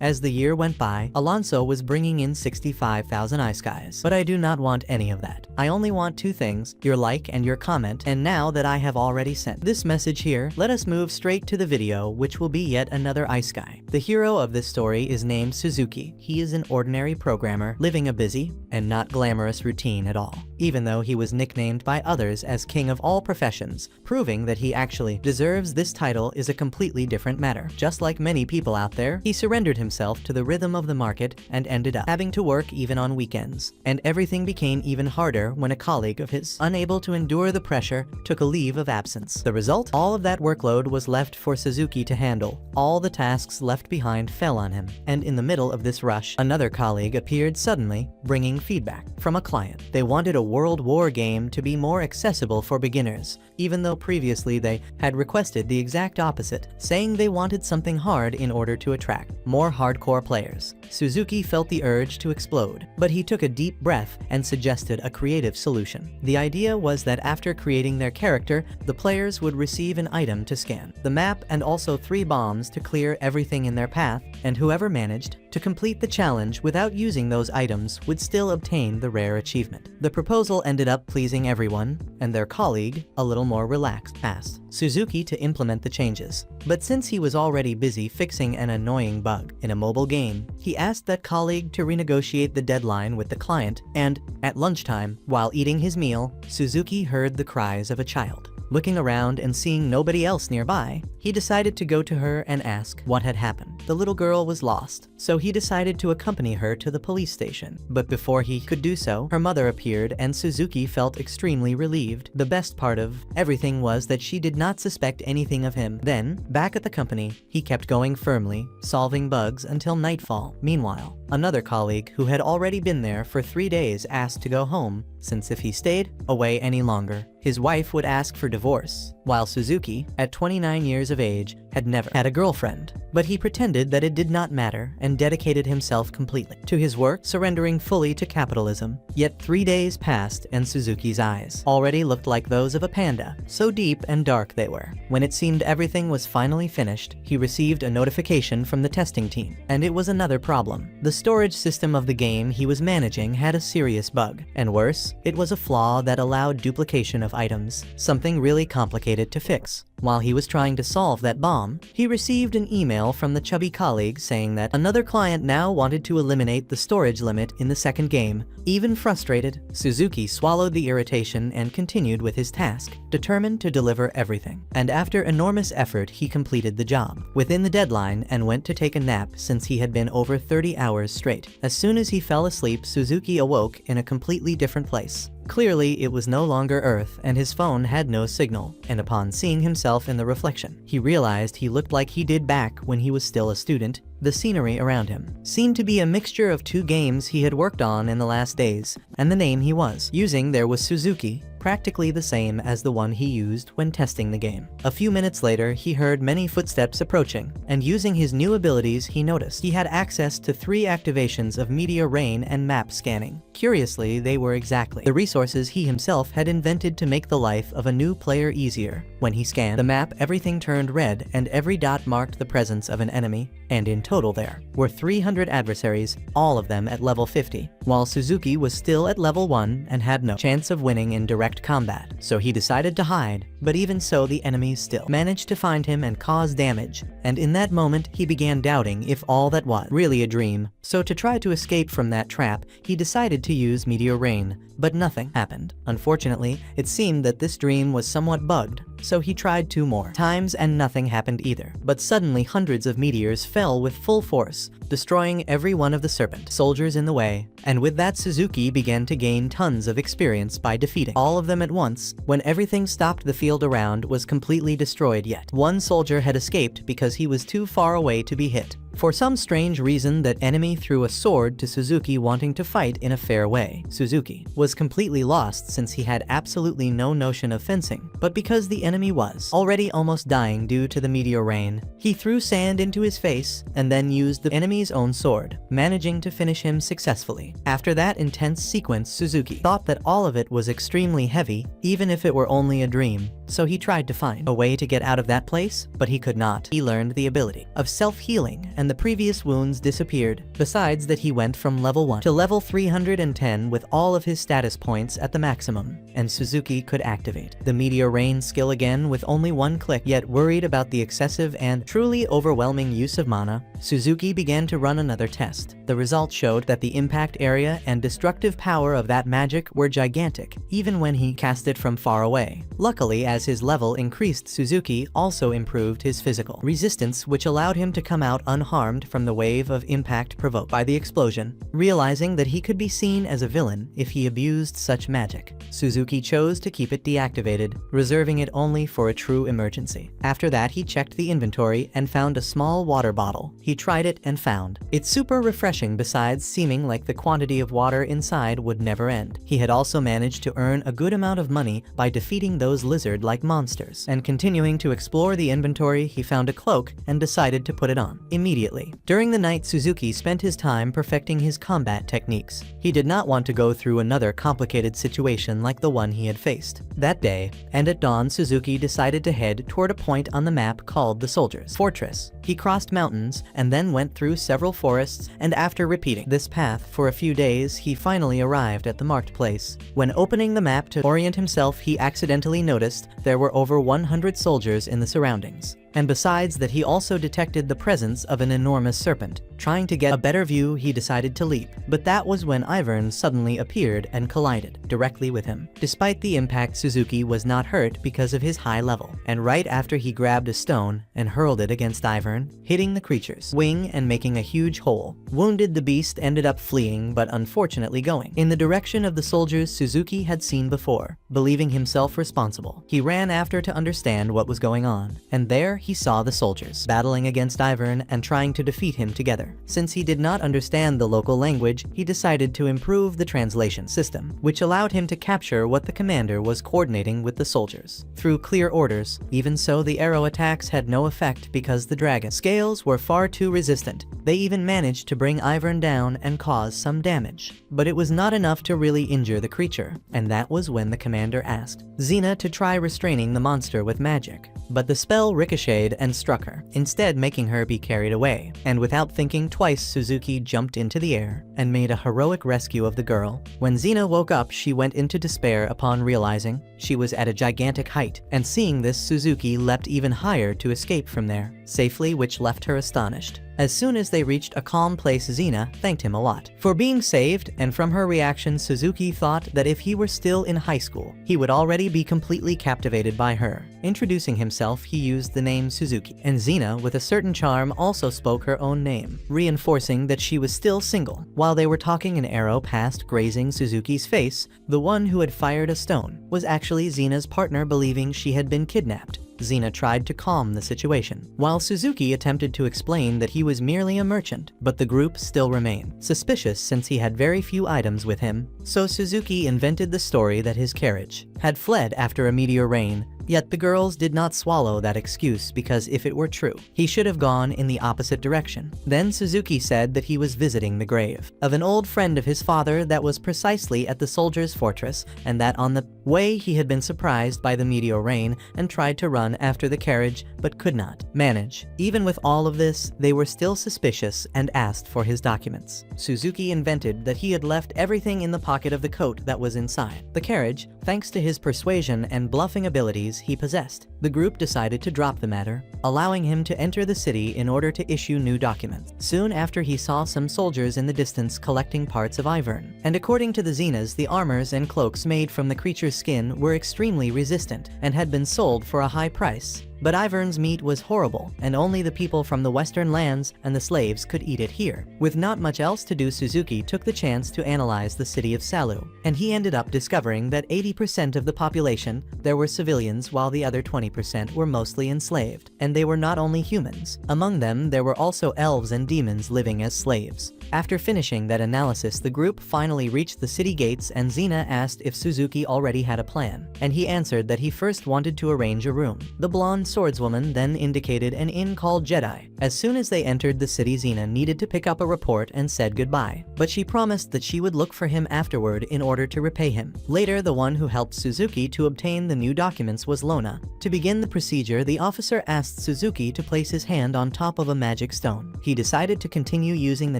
As the year went by, Alonso was bringing in 65,000 iSkies. But I do not want any of that. I only want two things, your like and your comment, and now that I have already sent this message here, let us move straight to the video, which will be yet another iSky. The hero of this story is named Suzuki. He is an ordinary programmer, living a busy and not glamorous routine at all, even though he was nicknamed by others as king of all professions. Proving that he actually deserves this title is a completely different matter. Just like many people out there, he surrendered himself to the rhythm of the market and ended up having to work even on weekends. And everything became even harder when a colleague of his, unable to endure the pressure, took a leave of absence. The result? All of that workload was left for Suzuki to handle. All the tasks left behind fell on him. And in the middle of this rush, another colleague appeared suddenly, bringing feedback from a client. They wanted a World War game to be more accessible for beginners, even though previously they had requested the exact opposite, saying they wanted something hard in order to attract more hardcore players. Suzuki felt the urge to explode, but he took a deep breath and suggested a creative solution. The idea was that after creating their character, the players would receive an item to scan the map and also 3 bombs to clear everything in their path, and whoever managed to complete the challenge without using those items would still obtain the rare achievement. The proposal ended up pleasing everyone, and their colleague, a little more relaxed, asked Suzuki to implement the changes. But since he was already busy fixing an annoying bug in a mobile game, he asked that colleague to renegotiate the deadline with the client, and at lunchtime, while eating his meal, Suzuki heard the cries of a child. Looking around and seeing nobody else nearby, he decided to go to her and ask what had happened. The little girl was lost, so he decided to accompany her to the police station. But before he could do so, her mother appeared and Suzuki felt extremely relieved. The best part of everything was that she did not suspect anything of him. Then, back at the company, he kept going firmly, solving bugs until nightfall. Meanwhile, another colleague who had already been there for 3 days asked to go home, since if he stayed away any longer, his wife would ask for divorce, while Suzuki, at 29 years of age, had never had a girlfriend. But he pretended that it did not matter and dedicated himself completely to his work, surrendering fully to capitalism. Yet 3 days passed and Suzuki's eyes already looked like those of a panda, so deep and dark they were. When it seemed everything was finally finished, he received a notification from the testing team, and it was another problem. The storage system of the game he was managing had a serious bug, and worse, it was a flaw that allowed duplication of items, something really complicated to fix. While he was trying to solve that bomb, he received an email from the chubby colleague saying that another client now wanted to eliminate the storage limit in the second game. Even frustrated, Suzuki swallowed the irritation and continued with his task, determined to deliver everything. And after enormous effort, he completed the job within the deadline and went to take a nap since he had been over 30 hours straight. As soon as he fell asleep, Suzuki awoke in a completely different place. Clearly, it was no longer Earth, and his phone had no signal, and upon seeing himself in the reflection, he realized he looked like he did back when he was still a student. The scenery around him seemed to be a mixture of 2 games he had worked on in the last days, and the name he was using there was Suzuki, practically the same as the one he used when testing the game. A few minutes later, he heard many footsteps approaching, and using his new abilities, he noticed he had access to 3 activations of meteor rain and map scanning. Curiously, they were exactly the resources he himself had invented to make the life of a new player easier. When he scanned the map, everything turned red, and every dot marked the presence of an enemy, and in total there were 300 adversaries, all of them at level 50, while Suzuki was still at level 1 and had no chance of winning in direct combat. So he decided to hide, but even so the enemies still managed to find him and cause damage, and in that moment he began doubting if all that was really a dream. So to try to escape from that trap, he decided to use meteor rain, but nothing happened. Unfortunately, it seemed that this dream was somewhat bugged, so he tried 2 more times and nothing happened either. But suddenly hundreds of meteors fell with full force, destroying every one of the serpent soldiers in the way, and with that Suzuki began to gain tons of experience by defeating all of them at once. When everything stopped, the field around was completely destroyed, yet 1 soldier had escaped because he was too far away to be hit. For some strange reason, that enemy threw a sword to Suzuki, wanting to fight in a fair way. Suzuki was completely lost since he had absolutely no notion of fencing, but because the enemy was already almost dying due to the meteor rain, he threw sand into his face and then used the enemy's own sword, managing to finish him successfully. After that intense sequence, Suzuki thought that all of it was extremely heavy, even if it were only a dream. so he tried to find a way to get out of that place, but he could not. He learned the ability of self-healing, and the previous wounds disappeared. Besides that, he went from level 1 to level 310 with all of his status points at the maximum, and Suzuki could activate the Meteor Rain skill again with only one click. Yet worried about the excessive and truly overwhelming use of mana, Suzuki began to run another test. The results showed that the impact area and destructive power of that magic were gigantic, even when he cast it from far away. Luckily, as his level increased, Suzuki also improved his physical resistance, which allowed him to come out unharmed from the wave of impact provoked by the explosion. Realizing that he could be seen as a villain if he abused such magic, Suzuki chose to keep it deactivated, reserving it only for a true emergency. After that, he checked the inventory and found a small water bottle. He tried it and found it super refreshing, besides seeming like the quantity of water inside would never end. He had also managed to earn a good amount of money by defeating those lizard-like monsters. And continuing to explore the inventory, he found a cloak and decided to put it on immediately. During the night, Suzuki spent his time perfecting his combat techniques. He did not want to go through another complicated situation like the one he had faced that day, and at dawn, Suzuki decided to head toward a point on the map called the Soldiers' Fortress. He crossed mountains and then went through several forests, and after repeating this path for a few days, he finally arrived at the marked place. When opening the map to orient himself, he accidentally noticed there were over 100 soldiers in the surroundings. And besides that, he also detected the presence of an enormous serpent. Trying to get a better view, he decided to leap, but that was when Ivern suddenly appeared and collided directly with him. Despite the impact, Suzuki was not hurt because of his high level, and right after, he grabbed a stone and hurled it against Ivern, hitting the creature's wing and making a huge hole. Wounded, the beast ended up fleeing, but unfortunately going in the direction of the soldiers Suzuki had seen before. Believing himself responsible, he ran after to understand what was going on, and there he saw the soldiers battling against Ivern and trying to defeat him together. Since he did not understand the local language, he decided to improve the translation system, which allowed him to capture what the commander was coordinating with the soldiers through clear orders. Even so, the arrow attacks had no effect because the dragon scales were far too resistant. They even managed to bring Ivern down and cause some damage, but it was not enough to really injure the creature, and that was when the commander asked Xena to try restraining the monster with magic. But the spell ricocheted and struck her, instead making her be carried away. And without thinking twice, Suzuki jumped into the air and made a heroic rescue of the girl. When Xena woke up, she went into despair upon realizing she was at a gigantic height, and seeing this, Suzuki leapt even higher to escape from there safely, which left her astonished. As soon as they reached a calm place, Xena thanked him a lot for being saved, and from her reaction, Suzuki thought that if he were still in high school, he would already be completely captivated by her. Introducing himself, he used the name Suzuki, and Xena, with a certain charm, also spoke her own name, reinforcing that she was still single. While they were talking, an arrow passed grazing Suzuki's face. The one who had fired a stone was actually Xena's partner, believing she had been kidnapped. Xena tried to calm the situation, while Suzuki attempted to explain that he was merely a merchant, but the group still remained suspicious since he had very few items with him. So Suzuki invented the story that his carriage had fled after a meteor rain. Yet the girls did not swallow that excuse, because if it were true, he should have gone in the opposite direction. Then Suzuki said that he was visiting the grave of an old friend of his father that was precisely at the soldiers' fortress, and that on the way he had been surprised by the meteor rain and tried to run after the carriage but could not manage. Even with all of this, they were still suspicious and asked for his documents. Suzuki invented that he had left everything in the pocket of the coat that was inside the carriage, thanks to his persuasion and bluffing abilities he possessed. The group decided to drop the matter, allowing him to enter the city in order to issue new documents. Soon after, he saw some soldiers in the distance collecting parts of Ivern, and according to the Xenas, the armors and cloaks made from the creature's skin were extremely resistant and had been sold for a high price. But Ivern's meat was horrible, and only the people from the western lands and the slaves could eat it here. With not much else to do, Suzuki took the chance to analyze the city of Salu, and he ended up discovering that 80% of the population there were civilians, while the other 20% were mostly enslaved. And they were not only humans. Among them, there were also elves and demons living as slaves. After finishing that analysis, the group finally reached the city gates, and Xena asked if Suzuki already had a plan, and he answered that he first wanted to arrange a room. The blonde swordswoman then indicated an inn called Jedi, As soon as they entered the city, Xena needed to pick up a report and said goodbye, but she promised that she would look for him afterward in order to repay him. Later, the one who helped Suzuki to obtain the new documents was Lona. To begin the procedure, the officer asked Suzuki to place his hand on top of a magic stone. He decided to continue using the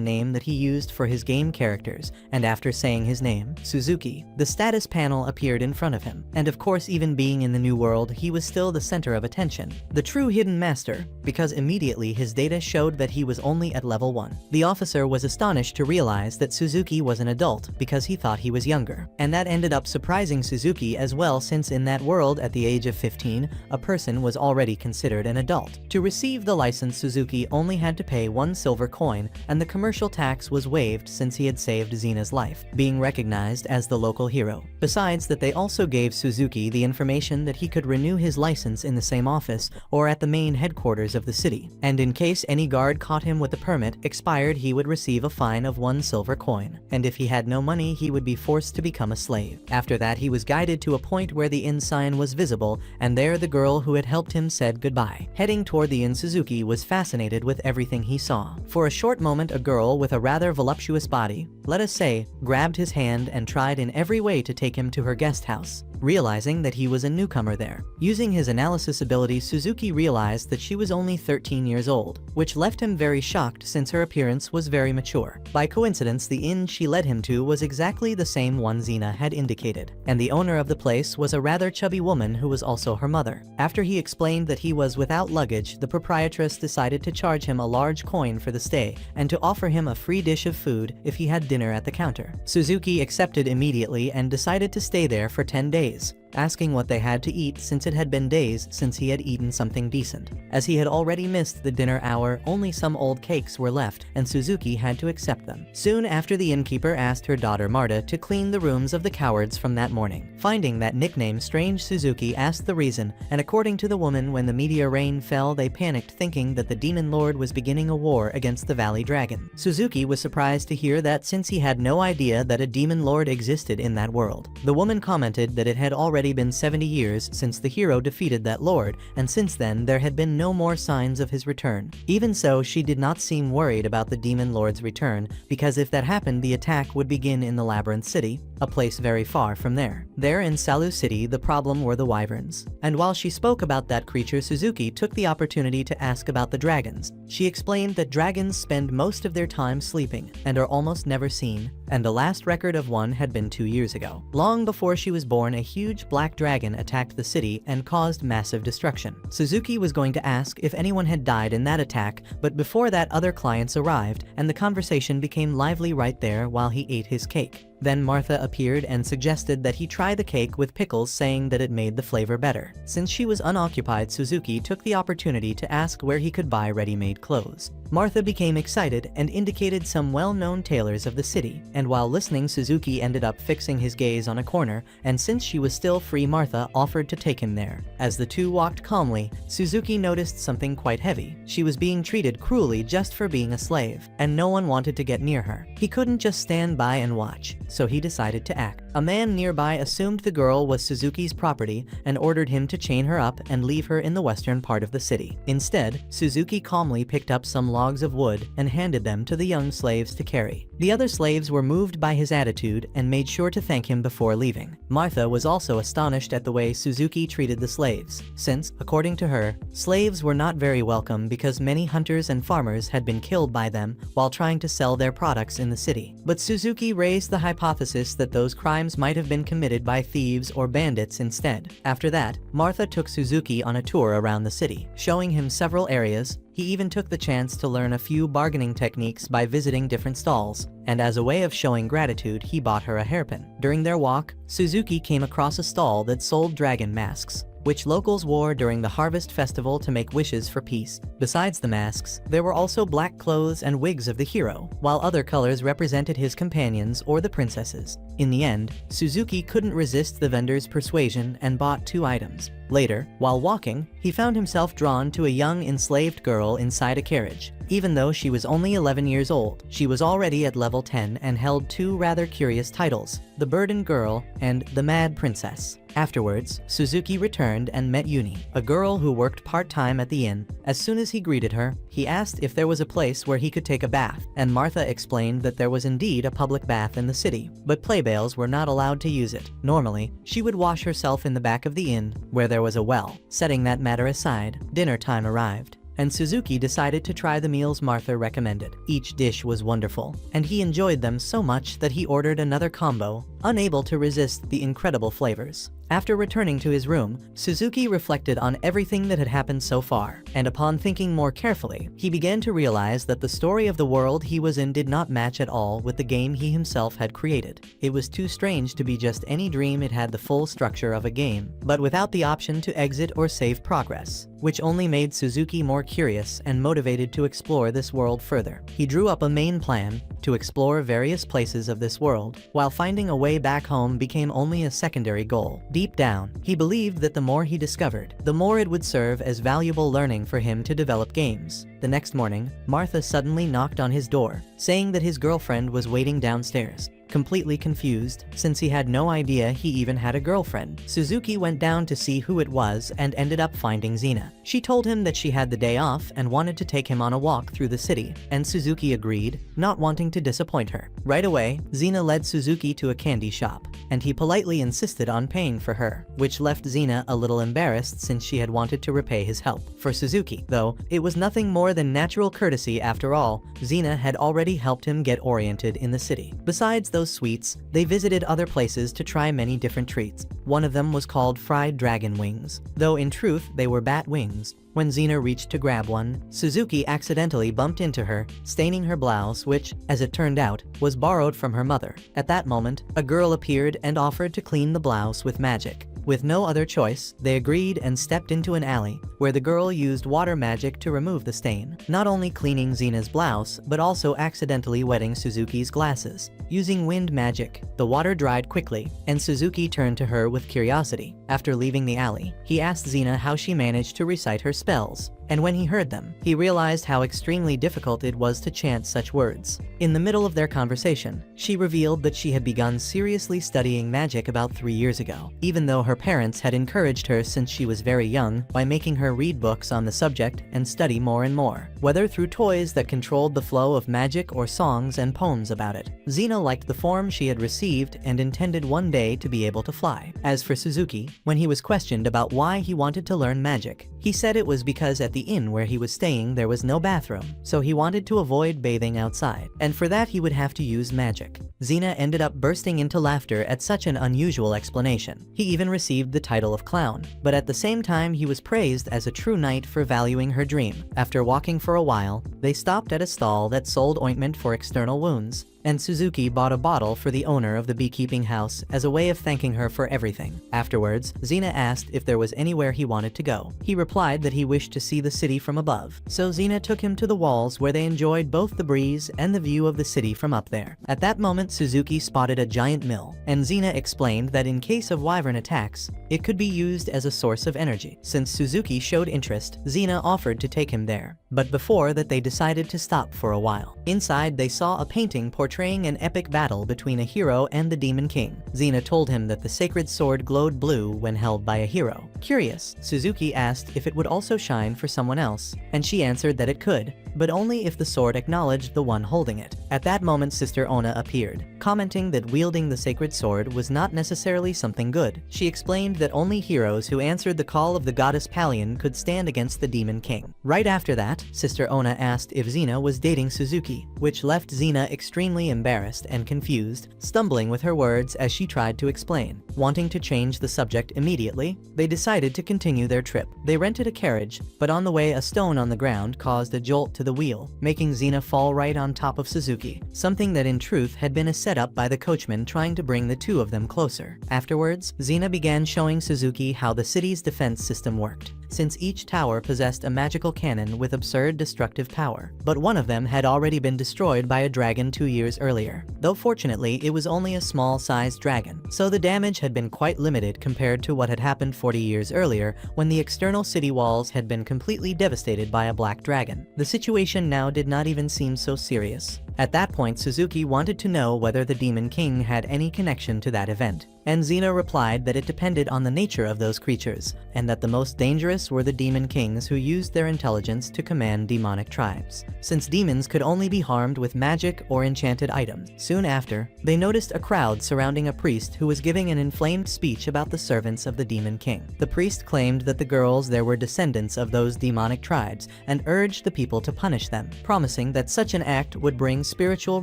name that he used for his game characters, and after saying his name, Suzuki, the status panel appeared in front of him. And of course, even being in the new world, he was still the center of attention, the true hidden master, because immediately his data showed that he was only at level 1. The officer was astonished to realize that Suzuki was an adult because he thought he was younger, and that ended up surprising Suzuki as well, since in that world at the age of 15, a person was already considered an adult. To receive the license, Suzuki only had to pay 1 silver coin, and the commercial tax was waived since he had saved Xena's life, being recognized as the local hero. Besides that, they also gave Suzuki the information that he could renew his license in the same office or at the main headquarters of the city, and in case any guard caught him with the permit expired, he would receive a fine of 1 silver coin, and if he had no money, he would be forced to become a slave. After that, he was guided to a point where the inn sign was visible, and there the girl who had helped him said goodbye. Heading toward the inn, Suzuki was fascinated with everything he saw. For a short moment, a girl with a rather voluptuous body, let us say, grabbed his hand and tried in every way to take him to her guest house. Realizing that he was a newcomer there, using his analysis ability, Suzuki realized that she was only 13 years old, which left him very shocked since her appearance was very mature. By coincidence, the inn she led him to was exactly the same one Xena had indicated, and the owner of the place was a rather chubby woman who was also her mother. After he explained that he was without luggage, the proprietress decided to charge him a large coin for the stay and to offer him a free dish of food if he had dinner at the counter. Suzuki accepted immediately and decided to stay there for 10 days, asking what they had to eat since it had been days since he had eaten something decent. As he had already missed the dinner hour, only some old cakes were left, and Suzuki had to accept them. Soon after, the innkeeper asked her daughter Marta to clean the rooms of the cowards from that morning. Finding that nickname strange, Suzuki asked the reason, and according to the woman, when the meteor rain fell, they panicked thinking that the demon lord was beginning a war against the valley dragon. Suzuki was surprised to hear that since he had no idea that a demon lord existed in that world. The woman commented that it had already been 70 years since the hero defeated that lord, and since then there had been no more signs of his return. Even so, she did not seem worried about the demon lord's return, because if that happened, the attack would begin in the Labyrinth City, a place very far from there. There in Salu City, the problem were the wyverns. And while she spoke about that creature, Suzuki took the opportunity to ask about the dragons. She explained that dragons spend most of their time sleeping and are almost never seen, and the last record of one had been 2 years ago. Long before she was born, a huge black dragon attacked the city and caused massive destruction. Suzuki was going to ask if anyone had died in that attack, but before that, other clients arrived, and the conversation became lively right there while he ate his cake. Then Martha appeared and suggested that he try the cake with pickles, saying that it made the flavor better. Since she was unoccupied, Suzuki took the opportunity to ask where he could buy ready-made clothes. Martha became excited and indicated some well-known tailors of the city, and while listening, Suzuki ended up fixing his gaze on a corner, and since she was still free, Martha offered to take him there. As the two walked calmly, Suzuki noticed something quite heavy. She was being treated cruelly just for being a slave, and no one wanted to get near her. He couldn't just stand by and watch, so he decided to act. A man nearby assumed the girl was Suzuki's property and ordered him to chain her up and leave her in the western part of the city. Instead, Suzuki calmly picked up some logs of wood and handed them to the young slaves to carry. The other slaves were moved by his attitude and made sure to thank him before leaving. Martha was also astonished at the way Suzuki treated the slaves, since, according to her, slaves were not very welcome because many hunters and farmers had been killed by them while trying to sell their products in the city. But Suzuki raised the hypothesis that those crimes might have been committed by thieves or bandits instead. After that, Martha took Suzuki on a tour around the city, showing him several areas. He even took the chance to learn a few bargaining techniques by visiting different stalls, and as a way of showing gratitude, he bought her a hairpin. During their walk, Suzuki came across a stall that sold dragon masks, which locals wore during the harvest festival to make wishes for peace. Besides the masks, there were also black clothes and wigs of the hero, while other colors represented his companions or the princesses. In the end, Suzuki couldn't resist the vendor's persuasion and bought 2 items. Later, while walking, he found himself drawn to a young enslaved girl inside a carriage. Even though she was only 11 years old, she was already at level 10 and held 2 rather curious titles, the Burden Girl and the Mad Princess. Afterwards, Suzuki returned and met Yuni, a girl who worked part-time at the inn. As soon as he greeted her, he asked if there was a place where he could take a bath, and Martha explained that there was indeed a public bath in the city, but playbales were not allowed to use it. Normally, she would wash herself in the back of the inn, where there was a well. Setting that matter aside, dinner time arrived, and Suzuki decided to try the meals Martha recommended. Each dish was wonderful, and he enjoyed them so much that he ordered another combo, unable to resist the incredible flavors. After returning to his room, Suzuki reflected on everything that had happened so far, and upon thinking more carefully, he began to realize that the story of the world he was in did not match at all with the game he himself had created. It was too strange to be just any dream. It had the full structure of a game, but without the option to exit or save progress, which only made Suzuki more curious and motivated to explore this world further. He drew up a main plan to explore various places of this world, while finding a way back home became only a secondary goal. Deep down, he believed that the more he discovered, the more it would serve as valuable learning for him to develop games. The next morning, Martha suddenly knocked on his door, saying that his girlfriend was waiting downstairs. Completely confused, since he had no idea he even had a girlfriend, Suzuki went down to see who it was and ended up finding Xena. She told him that she had the day off and wanted to take him on a walk through the city, and Suzuki agreed, not wanting to disappoint her. Right away, Xena led Suzuki to a candy shop, and he politely insisted on paying for her, which left Xena a little embarrassed since she had wanted to repay his help. For Suzuki, though, it was nothing more than natural courtesy. After all, Xena had already helped him get oriented in the city. Besides those sweets, they visited other places to try many different treats. One of them was called fried dragon wings, though in truth they were bat wings. When Xena reached to grab one, Suzuki accidentally bumped into her, staining her blouse, which, as it turned out, was borrowed from her mother. At that moment, a girl appeared and offered to clean the blouse with magic. With no other choice, they agreed and stepped into an alley, where the girl used water magic to remove the stain, not only cleaning Xena's blouse, but also accidentally wetting Suzuki's glasses. Using wind magic, the water dried quickly, and Suzuki turned to her with curiosity. After leaving the alley, he asked Xena how she managed to recite her spells, and when he heard them, he realized how extremely difficult it was to chant such words. In the middle of their conversation, she revealed that she had begun seriously studying magic about 3 years ago, even though her parents had encouraged her since she was very young by making her read books on the subject and study more and more, whether through toys that controlled the flow of magic or songs and poems about it. Xena liked the form she had received and intended one day to be able to fly. As for Suzuki, when he was questioned about why he wanted to learn magic, he said it was because at the inn where he was staying there was no bathroom, so he wanted to avoid bathing outside, and for that he would have to use magic. Xena ended up bursting into laughter at such an unusual explanation. He even received the title of clown, but at the same time he was praised as a true knight for valuing her dream. After walking for a while, they stopped at a stall that sold ointment for external wounds, and Suzuki bought a bottle for the owner of the beekeeping house as a way of thanking her for everything. Afterwards, Xena asked if there was anywhere he wanted to go. He replied that he wished to see the city from above, so Xena took him to the walls where they enjoyed both the breeze and the view of the city from up there. At that moment, Suzuki spotted a giant mill, and Xena explained that in case of wyvern attacks, it could be used as a source of energy. Since Suzuki showed interest, Xena offered to take him there, but before that they decided to stop for a while. Inside, they saw a painting portraying an epic battle between a hero and the Demon King. Xena told him that the sacred sword glowed blue when held by a hero. Curious, Suzuki asked if it would also shine for someone else, and she answered that it could, but only if the sword acknowledged the one holding it. At that moment, Sister Ona appeared, commenting that wielding the sacred sword was not necessarily something good. She explained that only heroes who answered the call of the goddess Palion could stand against the Demon King. Right after that, Sister Ona asked if Xena was dating Suzuki, which left Xena extremely embarrassed and confused, stumbling with her words as she tried to explain. Wanting to change the subject immediately, they decided to continue their trip. They rented a carriage, but on the way a stone on the ground caused a jolt to the wheel, making Xena fall right on top of Suzuki, something that in truth had been a setup by the coachman trying to bring the two of them closer. Afterwards, Xena began showing Suzuki how the city's defense system worked, since each tower possessed a magical cannon with absurd destructive power, but one of them had already been destroyed by a dragon 2 years earlier, though fortunately it was only a small-sized dragon, so the damage had been quite limited compared to what had happened 40 years earlier when the external city walls had been completely devastated by a black dragon. The situation now did not even seem so serious. At that point, Suzuki wanted to know whether the Demon King had any connection to that event, and Xena replied that it depended on the nature of those creatures, and that the most dangerous were the Demon Kings who used their intelligence to command demonic tribes, since demons could only be harmed with magic or enchanted items. Soon after, they noticed a crowd surrounding a priest who was giving an inflamed speech about the servants of the Demon King. The priest claimed that the girls there were descendants of those demonic tribes and urged the people to punish them, promising that such an act would bring spiritual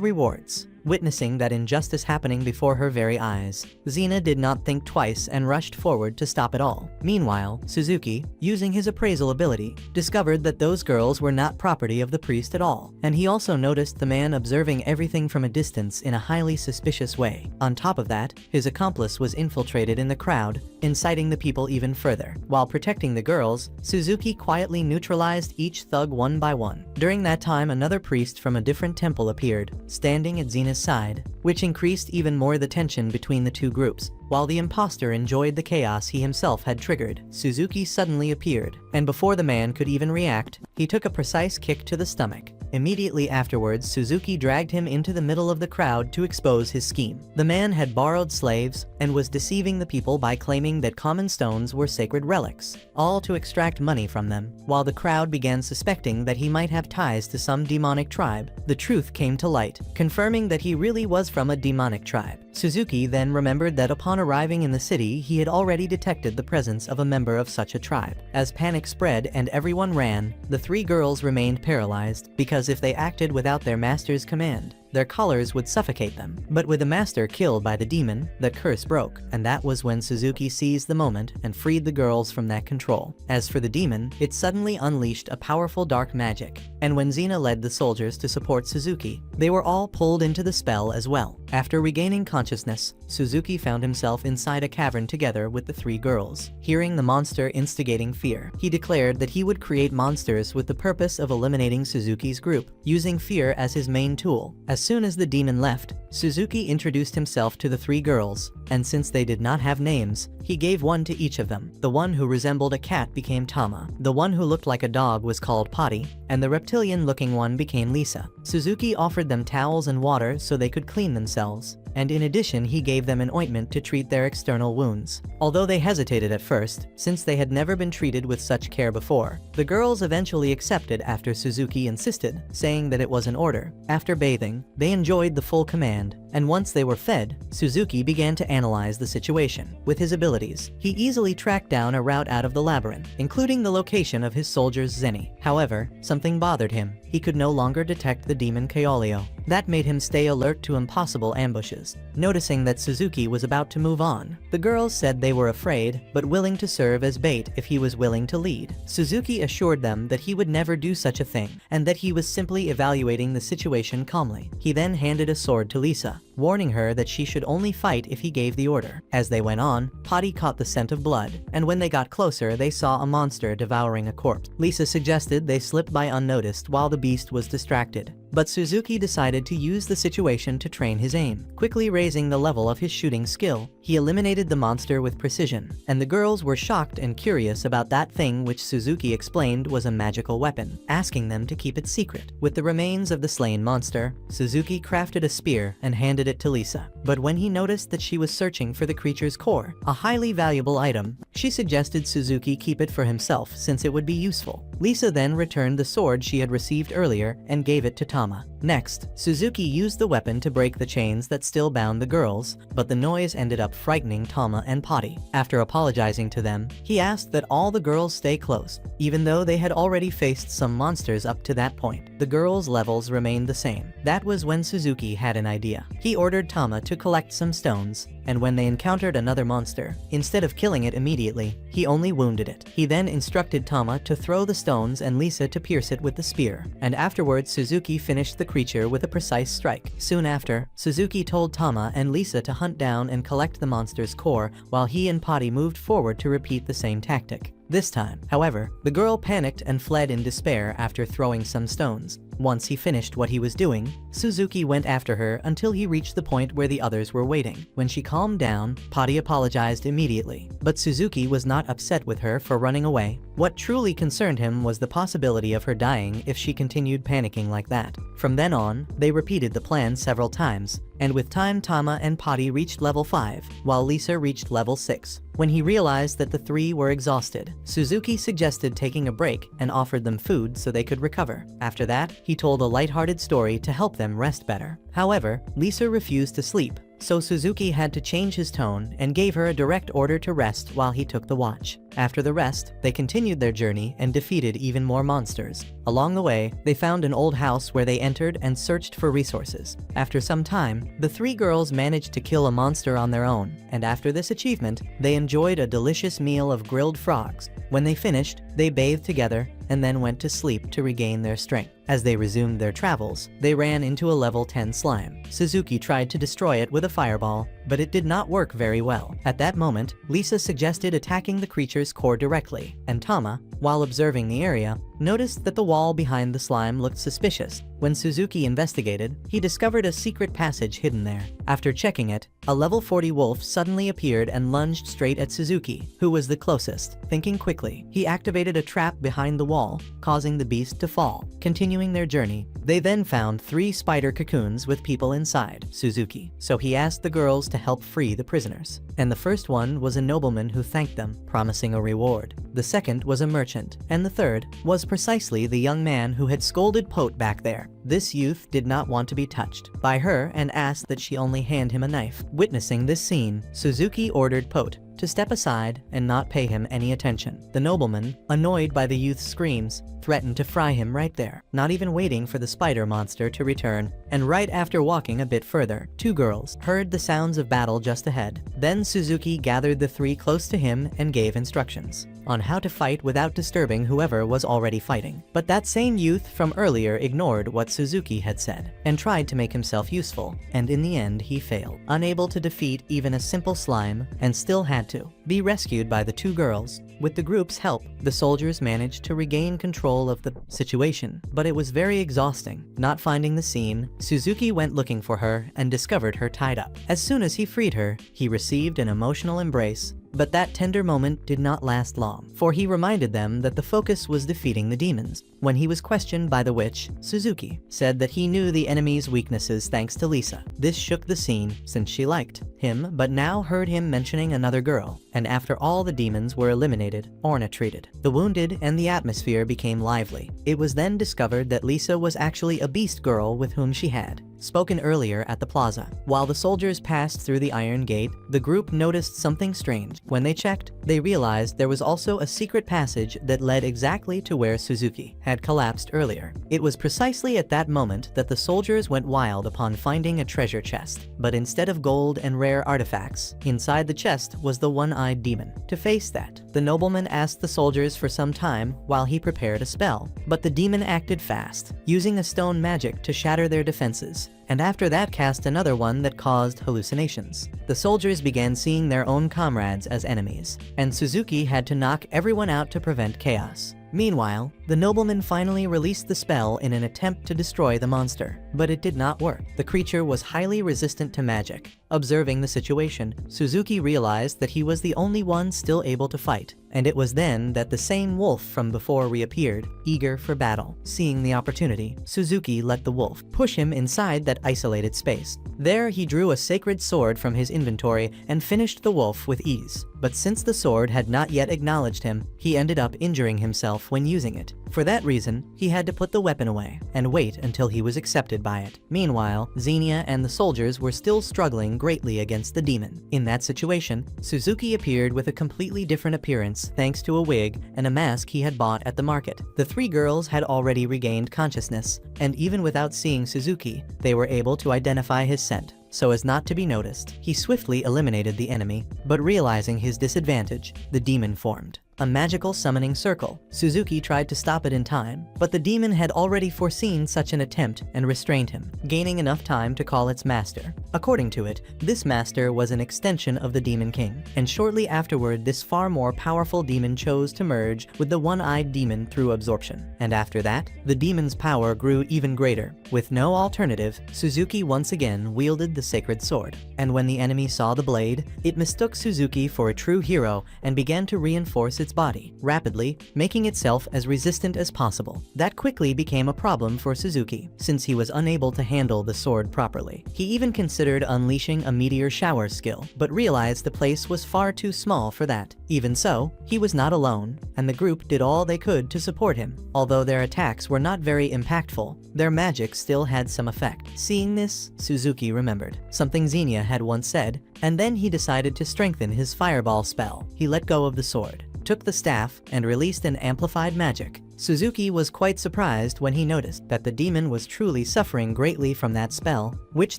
rewards. Witnessing that injustice happening before her very eyes, Xena did not think twice and rushed forward to stop it all. Meanwhile, Suzuki, using his appraisal ability, discovered that those girls were not property of the priest at all, and he also noticed the man observing everything from a distance in a highly suspicious way. On top of that, his accomplice was infiltrated in the crowd, inciting the people even further. While protecting the girls, Suzuki quietly neutralized each thug one by one. During that time, another priest from a different temple appeared, standing at Xena's side, which increased even more the tension between the two groups. While the imposter enjoyed the chaos he himself had triggered, Suzuki suddenly appeared, and before the man could even react, he took a precise kick to the stomach. Immediately afterwards, Suzuki dragged him into the middle of the crowd to expose his scheme. The man had borrowed slaves and was deceiving the people by claiming that common stones were sacred relics, all to extract money from them. While the crowd began suspecting that he might have ties to some demonic tribe, the truth came to light, confirming that he really was from a demonic tribe. Suzuki then remembered that upon arriving in the city, he had already detected the presence of a member of such a tribe. As panic spread and everyone ran, the three girls remained paralyzed, because if they acted without their master's command, their collars would suffocate them. But with the master killed by the demon, that curse broke, and that was when Suzuki seized the moment and freed the girls from that control. As for the demon, it suddenly unleashed a powerful dark magic, and when Xena led the soldiers to support Suzuki, they were all pulled into the spell as well. After regaining consciousness, Suzuki found himself inside a cavern together with the three girls. Hearing the monster instigating fear, he declared that he would create monsters with the purpose of eliminating Suzuki's group, using fear as his main tool. As soon as the demon left, Suzuki introduced himself to the three girls, and since they did not have names, he gave one to each of them. The one who resembled a cat became Tama, the one who looked like a dog was called Potty, and the reptilian-looking one became Lisa. Suzuki offered them towels and water so they could clean themselves, and in addition he gave them an ointment to treat their external wounds. Although they hesitated at first, since they had never been treated with such care before, the girls eventually accepted after Suzuki insisted, saying that it was an order. After bathing, they enjoyed the full command, and once they were fed, Suzuki began to analyze the situation. With his abilities, he easily tracked down a route out of the labyrinth, including the location of his soldiers Zeni. However, something bothered him. He could no longer detect the demon Kaolio. That made him stay alert to impossible ambushes. Noticing that Suzuki was about to move on, the girls said they were afraid, but willing to serve as bait if he was willing to lead. Suzuki assured them that he would never do such a thing, and that he was simply evaluating the situation calmly. He then handed a sword to Lisa, warning her that she should only fight if he gave the order. As they went on, Potty caught the scent of blood, and when they got closer they saw a monster devouring a corpse. Lisa suggested they slip by unnoticed while the beast was distracted, but Suzuki decided to use the situation to train his aim. Quickly raising the level of his shooting skill, he eliminated the monster with precision, and the girls were shocked and curious about that thing which Suzuki explained was a magical weapon, asking them to keep it secret. With the remains of the slain monster, Suzuki crafted a spear and handed it to Lisa. But when he noticed that she was searching for the creature's core, a highly valuable item, she suggested Suzuki keep it for himself since it would be useful. Lisa then returned the sword she had received earlier and gave it to Tama. Next, Suzuki used the weapon to break the chains that still bound the girls, but the noise ended up frightening Tama and Potty. After apologizing to them, he asked that all the girls stay close. Even though they had already faced some monsters up to that point, the girls' levels remained the same. That was when Suzuki had an idea. He ordered Tama to collect some stones, and when they encountered another monster, instead of killing it immediately, he only wounded it. He then instructed Tama to throw the stones and Lisa to pierce it with the spear, and afterwards Suzuki finished the creature with a precise strike. Soon after, Suzuki told Tama and Lisa to hunt down and collect the monster's core, while he and Potty moved forward to repeat the same tactic. this time. However, the girl panicked and fled in despair after throwing some stones. Once he finished what he was doing, Suzuki went after her until he reached the point where the others were waiting. When she calmed down, Potty apologized immediately, but Suzuki was not upset with her for running away. What truly concerned him was the possibility of her dying if she continued panicking like that. From then on, they repeated the plan several times, and with time Tama and Potty reached level 5, while Lisa reached level 6. When he realized that the three were exhausted, Suzuki suggested taking a break and offered them food so they could recover. After that, he told a lighthearted story to help them rest better. However, Lisa refused to sleep, so Suzuki had to change his tone and gave her a direct order to rest while he took the watch. After the rest, they continued their journey and defeated even more monsters. Along the way, they found an old house where they entered and searched for resources. After some time, the three girls managed to kill a monster on their own, and after this achievement, they enjoyed a delicious meal of grilled frogs. When they finished, they bathed together and then went to sleep to regain their strength. As they resumed their travels, they ran into a level 10 slime. Suzuki tried to destroy it with a fireball, but it did not work very well. At that moment, Lisa suggested attacking the creature's core directly, and Tama, while observing the area, noticed that the wall behind the slime looked suspicious. When Suzuki investigated, he discovered a secret passage hidden there. After checking it, a level 40 wolf suddenly appeared and lunged straight at Suzuki, who was the closest. Thinking quickly, he activated a trap behind the wall, causing the beast to fall. Continuing their journey, they then found 3 spider cocoons with people inside Suzuki, so he asked the girls to help free the prisoners. And the first one was a nobleman who thanked them, promising a reward. The second was a merchant, and the third was precisely the young man who had scolded Pote back there. This youth did not want to be touched by her and asked that she only hand him a knife. Witnessing this scene, Suzuki ordered Pote to step aside and not pay him any attention. The nobleman, annoyed by the youth's screams, threatened to fry him right there, not even waiting for the spider monster to return. And right after walking a bit further, 2 girls heard the sounds of battle just ahead. Then Suzuki gathered the 3 close to him and gave instructions on how to fight without disturbing whoever was already fighting. But that same youth from earlier ignored what Suzuki had said and tried to make himself useful, and in the end he failed, unable to defeat even a simple slime, and still had to be rescued by the 2 girls. With the group's help, the soldiers managed to regain control of the situation, but it was very exhausting. Not finding the scene, Suzuki went looking for her and discovered her tied up. As soon as he freed her, he received an emotional embrace. But that tender moment did not last long, for he reminded them that the focus was defeating the demons. When he was questioned by the witch, Suzuki said that he knew the enemy's weaknesses thanks to Lisa. This shook the scene, since she liked him but now heard him mentioning another girl, and after all the demons were eliminated, Orna treated the wounded and the atmosphere became lively. It was then discovered that Lisa was actually a beast girl with whom she had spoken earlier at the plaza. While the soldiers passed through the iron gate, the group noticed something strange. When they checked, they realized there was also a secret passage that led exactly to where Suzuki had collapsed earlier. It was precisely at that moment that the soldiers went wild upon finding a treasure chest. But instead of gold and rare artifacts, inside the chest was the one-eyed demon. To face that, the nobleman asked the soldiers for some time while he prepared a spell, but the demon acted fast, using a stone magic to shatter their defenses, and after that cast another one that caused hallucinations. The soldiers began seeing their own comrades as enemies, and Suzuki had to knock everyone out to prevent chaos. Meanwhile, the nobleman finally released the spell in an attempt to destroy the monster, but it did not work. The creature was highly resistant to magic. Observing the situation, Suzuki realized that he was the only one still able to fight, and it was then that the same wolf from before reappeared, eager for battle. Seeing the opportunity, Suzuki let the wolf push him inside that isolated space. There he drew a sacred sword from his inventory and finished the wolf with ease. But since the sword had not yet acknowledged him, he ended up injuring himself when using it. For that reason, he had to put the weapon away and wait until he was accepted by it. Meanwhile, Xenia and the soldiers were still struggling greatly against the demon. In that situation, Suzuki appeared with a completely different appearance thanks to a wig and a mask he had bought at the market. The 3 girls had already regained consciousness, and even without seeing Suzuki, they were able to identify his scent. So as not to be noticed, he swiftly eliminated the enemy, but realizing his disadvantage, the demon formed a magical summoning circle. Suzuki tried to stop it in time, but the demon had already foreseen such an attempt and restrained him, gaining enough time to call its master. According to it, this master was an extension of the Demon King, and shortly afterward this far more powerful demon chose to merge with the one-eyed demon through absorption. And after that, the demon's power grew even greater. With no alternative, Suzuki once again wielded the sacred sword. And when the enemy saw the blade, it mistook Suzuki for a true hero and began to reinforce its body, rapidly, making itself as resistant as possible. That quickly became a problem for Suzuki, since he was unable to handle the sword properly. He even considered unleashing a meteor shower skill, but realized the place was far too small for that. Even so, he was not alone, and the group did all they could to support him. Although their attacks were not very impactful, their magic still had some effect. Seeing this, Suzuki remembered something Xenia had once said, and then he decided to strengthen his fireball spell. He let go of the sword, took the staff, and released an amplified magic. Suzuki was quite surprised when he noticed that the demon was truly suffering greatly from that spell, which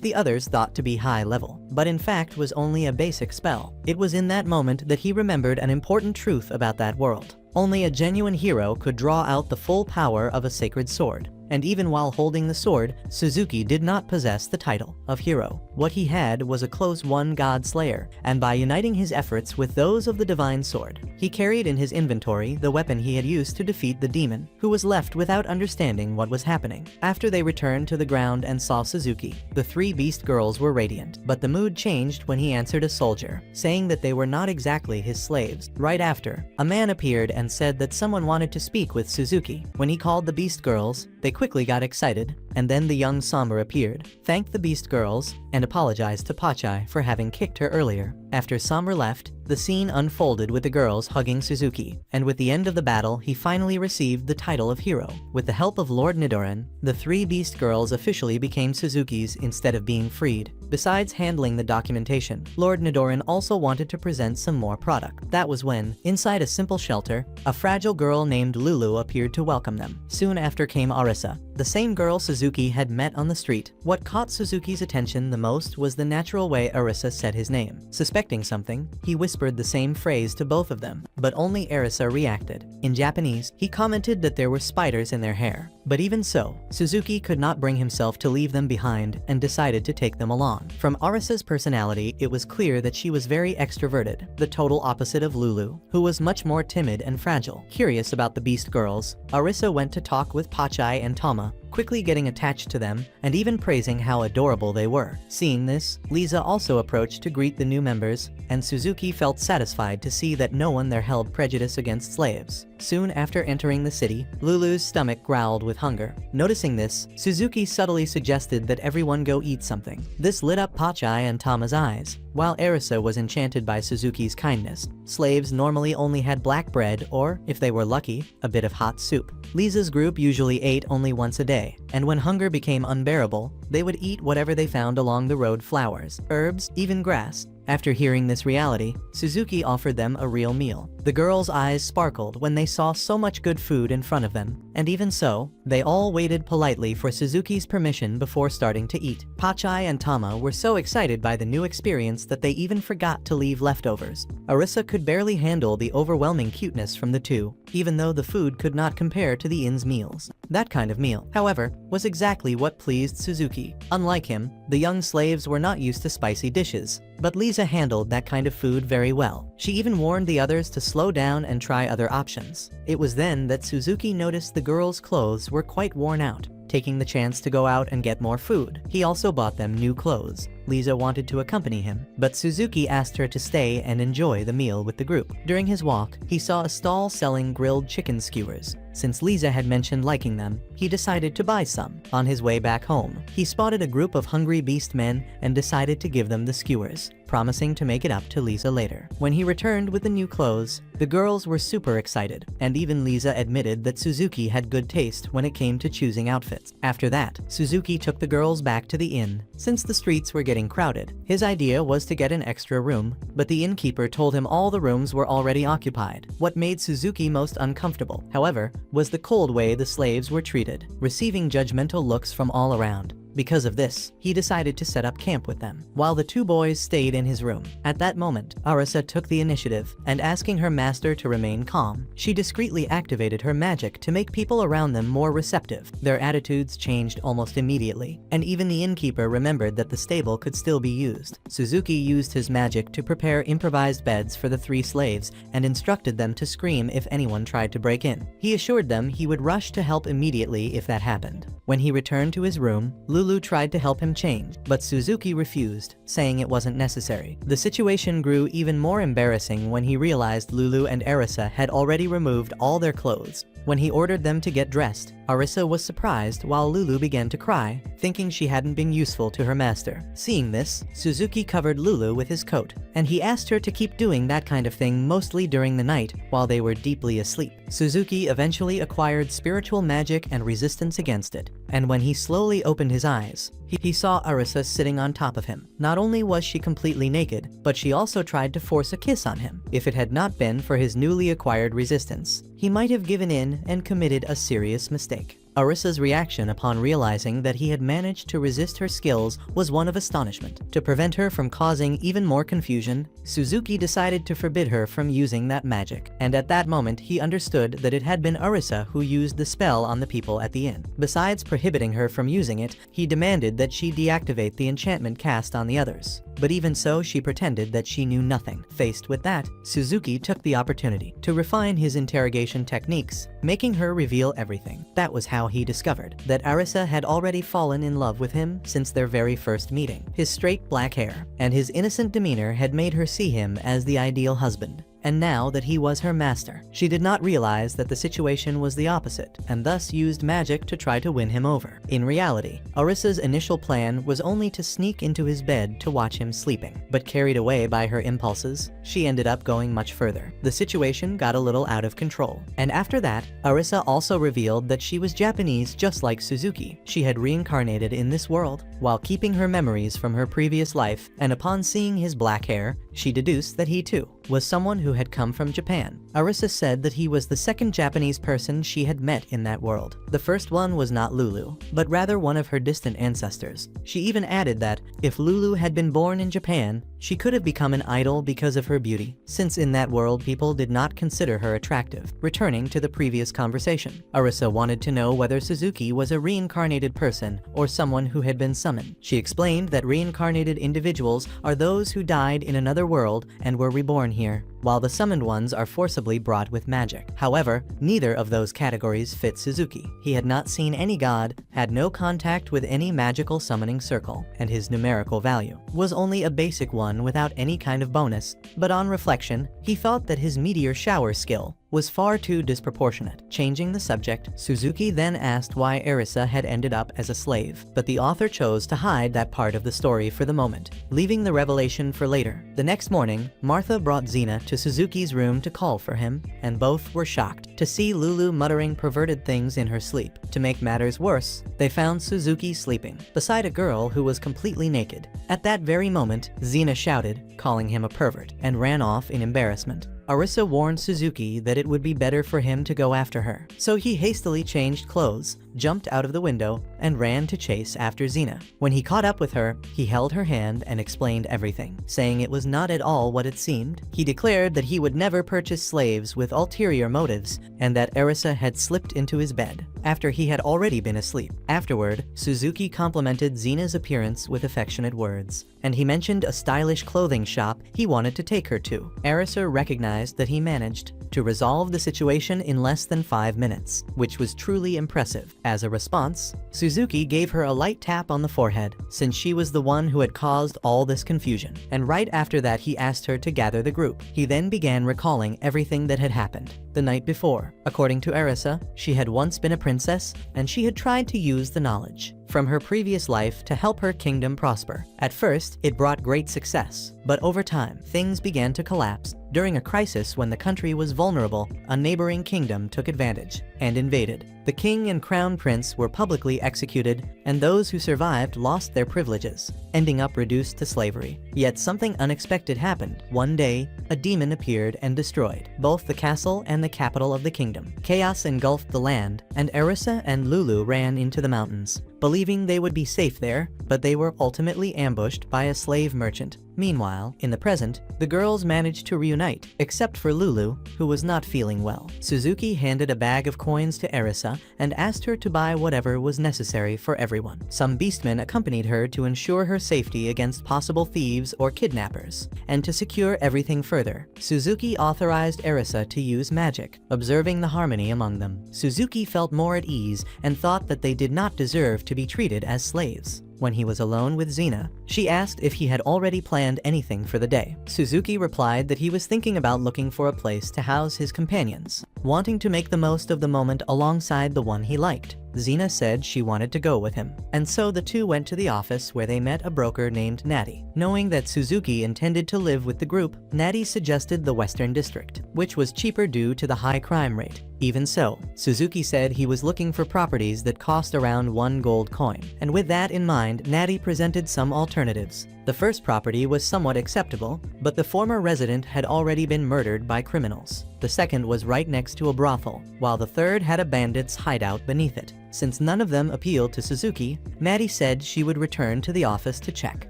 the others thought to be high level, but in fact was only a basic spell. It was in that moment that he remembered an important truth about that world. Only a genuine hero could draw out the full power of a sacred sword. And even while holding the sword, Suzuki did not possess the title of hero. What he had was a close-one god slayer, and by uniting his efforts with those of the divine sword, he carried in his inventory the weapon he had used to defeat the demon, who was left without understanding what was happening. After they returned to the ground and saw Suzuki, the three beast girls were radiant, but the mood changed when he answered a soldier, saying that they were not exactly his slaves. Right after, a man appeared and said that someone wanted to speak with Suzuki. When he called the beast girls, they quickly got excited, and then the young Somber appeared, thanked the beast girls, and apologized to Pachai for having kicked her earlier. After Somber left, the scene unfolded with the girls hugging Suzuki, and with the end of the battle he finally received the title of hero. With the help of Lord Nidoran, the three beast girls officially became Suzuki's instead of being freed. Besides handling the documentation, Lord Nidoran also wanted to present some more product. That was when, inside a simple shelter, a fragile girl named Lulu appeared to welcome them. Soon after came Arisa, the same girl Suzuki had met on the street. What caught Suzuki's attention the most was the natural way Arisa said his name. Suspecting something, he whispered the same phrase to both of them, but only Arisa reacted. In Japanese, he commented that there were spiders in their hair. But even so, Suzuki could not bring himself to leave them behind and decided to take them along. From Arisa's personality, it was clear that she was very extroverted, the total opposite of Lulu, who was much more timid and fragile. Curious about the beast girls, Arisa went to talk with Pachai and Tama, quickly getting attached to them and even praising how adorable they were. Seeing this, Lisa also approached to greet the new members, and Suzuki felt satisfied to see that no one there held prejudice against slaves. Soon after entering the city, Lulu's stomach growled with hunger. Noticing this, Suzuki subtly suggested that everyone go eat something. This lit up Pachai and Tama's eyes. While Arisa was enchanted by Suzuki's kindness, slaves normally only had black bread or, if they were lucky, a bit of hot soup. Lisa's group usually ate only once a day, and when hunger became unbearable, they would eat whatever they found along the road: flowers, herbs, even grass. After hearing this reality, Suzuki offered them a real meal. The girls' eyes sparkled when they saw so much good food in front of them, and even so, they all waited politely for Suzuki's permission before starting to eat. Pachai and Tama were so excited by the new experience that they even forgot to leave leftovers. Arisa could barely handle the overwhelming cuteness from the two, even though the food could not compare to the inn's meals. That kind of meal, however, was exactly what pleased Suzuki. Unlike him, the young slaves were not used to spicy dishes, but Lisa handled that kind of food very well. She even warned the others to slow down and try other options. It was then that Suzuki noticed the girls' clothes were quite worn out. Taking the chance to go out and get more food, he also bought them new clothes. Lisa wanted to accompany him, but Suzuki asked her to stay and enjoy the meal with the group. During his walk, he saw a stall selling grilled chicken skewers. Since Lisa had mentioned liking them, he decided to buy some. On his way back home, he spotted a group of hungry beast men and decided to give them the skewers, promising to make it up to Lisa later. When he returned with the new clothes, the girls were super excited, and even Lisa admitted that Suzuki had good taste when it came to choosing outfits. After that, Suzuki took the girls back to the inn. Since the streets were getting crowded, his idea was to get an extra room, but the innkeeper told him all the rooms were already occupied. What made Suzuki most uncomfortable, however, was the cold way the slaves were treated, receiving judgmental looks from all around. Because of this, he decided to set up camp with them, while the two boys stayed in his room. At that moment, Arisa took the initiative, and asking her master to remain calm, she discreetly activated her magic to make people around them more receptive. Their attitudes changed almost immediately, and even the innkeeper remembered that the stable could still be used. Suzuki used his magic to prepare improvised beds for the 3 slaves and instructed them to scream if anyone tried to break in. He assured them he would rush to help immediately if that happened. When he returned to his room, Lulu tried to help him change, but Suzuki refused, saying it wasn't necessary. The situation grew even more embarrassing when he realized Lulu and Arisa had already removed all their clothes. When he ordered them to get dressed, Arisa was surprised while Lulu began to cry, thinking she hadn't been useful to her master. Seeing this, Suzuki covered Lulu with his coat, and he asked her to keep doing that kind of thing mostly during the night while they were deeply asleep. Suzuki eventually acquired spiritual magic and resistance against it, and when he slowly opened his eyes, he saw Arisa sitting on top of him. Not only was she completely naked, but she also tried to force a kiss on him. If it had not been for his newly acquired resistance, he might have given in and committed a serious mistake. Arisa's reaction upon realizing that he had managed to resist her skills was one of astonishment. To prevent her from causing even more confusion, Suzuki decided to forbid her from using that magic. And at that moment, he understood that it had been Arisa who used the spell on the people at the inn. Besides prohibiting her from using it, he demanded that she deactivate the enchantment cast on the others. But even so, she pretended that she knew nothing. Faced with that, Suzuki took the opportunity to refine his interrogation techniques, making her reveal everything. That was how he discovered that Arisa had already fallen in love with him since their very first meeting. His straight black hair and his innocent demeanor had made her see him as the ideal husband. And now that he was her master, she did not realize that the situation was the opposite, and thus used magic to try to win him over. In reality, Arisa's initial plan was only to sneak into his bed to watch him sleeping. But carried away by her impulses, she ended up going much further. The situation got a little out of control. And after that, Arisa also revealed that she was Japanese just like Suzuki. She had reincarnated in this world, while keeping her memories from her previous life, and upon seeing his black hair, she deduced that he too was someone who had come from Japan. Arisa said that he was the second Japanese person she had met in that world. The first one was not Lulu, but rather one of her distant ancestors. She even added that, if Lulu had been born in Japan, she could have become an idol because of her beauty, since in that world people did not consider her attractive. Returning to the previous conversation, Arisa wanted to know whether Suzuki was a reincarnated person or someone who had been summoned. She explained that reincarnated individuals are those who died in another world and were reborn here, while the summoned ones are forcibly brought with magic. However, neither of those categories fit Suzuki. He had not seen any god, had no contact with any magical summoning circle, and his numerical value was only a basic one without any kind of bonus. But on reflection, he thought that his meteor shower skill was far too disproportionate. Changing the subject, Suzuki then asked why Arisa had ended up as a slave, but the author chose to hide that part of the story for the moment, leaving the revelation for later. The next morning, Martha brought Xena to Suzuki's room to call for him, and both were shocked to see Lulu muttering perverted things in her sleep. To make matters worse, they found Suzuki sleeping beside a girl who was completely naked. At that very moment, Xena shouted, calling him a pervert, and ran off in embarrassment. Arisa warned Suzuki that it would be better for him to go after her, so he hastily changed clothes, jumped out of the window, and ran to chase after Xena. When he caught up with her, he held her hand and explained everything, saying it was not at all what it seemed. He declared that he would never purchase slaves with ulterior motives, and that Arisa had slipped into his bed after he had already been asleep. Afterward, Suzuki complimented Xena's appearance with affectionate words, and he mentioned a stylish clothing shop he wanted to take her to. Arisa recognized that he managed to resolve the situation in less than 5 minutes, which was truly impressive. As a response, Suzuki gave her a light tap on the forehead, since she was the one who had caused all this confusion. And right after that, he asked her to gather the group. He then began recalling everything that had happened the night before. According to Arisa, she had once been a princess, and she had tried to use the knowledge from her previous life to help her kingdom prosper. At first, it brought great success, but over time, things began to collapse. During a crisis when the country was vulnerable, a neighboring kingdom took advantage and invaded. The king and crown prince were publicly executed, and those who survived lost their privileges, ending up reduced to slavery. Yet something unexpected happened. One day, a demon appeared and destroyed both the castle and the capital of the kingdom. Chaos engulfed the land, and Arisa and Lulu ran into the mountains. believing they would be safe there, but they were ultimately ambushed by a slave merchant. Meanwhile, in the present, the girls managed to reunite, except for Lulu, who was not feeling well. Suzuki handed a bag of coins to Arisa and asked her to buy whatever was necessary for everyone. Some beastmen accompanied her to ensure her safety against possible thieves or kidnappers. And to secure everything further, Suzuki authorized Arisa to use magic, observing the harmony among them. Suzuki felt more at ease and thought that they did not deserve to be treated as slaves. When he was alone with Xena, she asked if he had already planned anything for the day. Suzuki replied that he was thinking about looking for a place to house his companions, wanting to make the most of the moment alongside the one he liked. Xena said she wanted to go with him, and so the two went to the office where they met a broker named Natty. Knowing that Suzuki intended to live with the group, Natty suggested the Western District, which was cheaper due to the high crime rate. Even so, Suzuki said he was looking for properties that cost around 1 gold coin, and with that in mind, Natty presented some alternatives. The first property was somewhat acceptable, but the former resident had already been murdered by criminals. The second was right next to a brothel, while the third had a bandit's hideout beneath it. Since none of them appealed to Suzuki, Natty said she would return to the office to check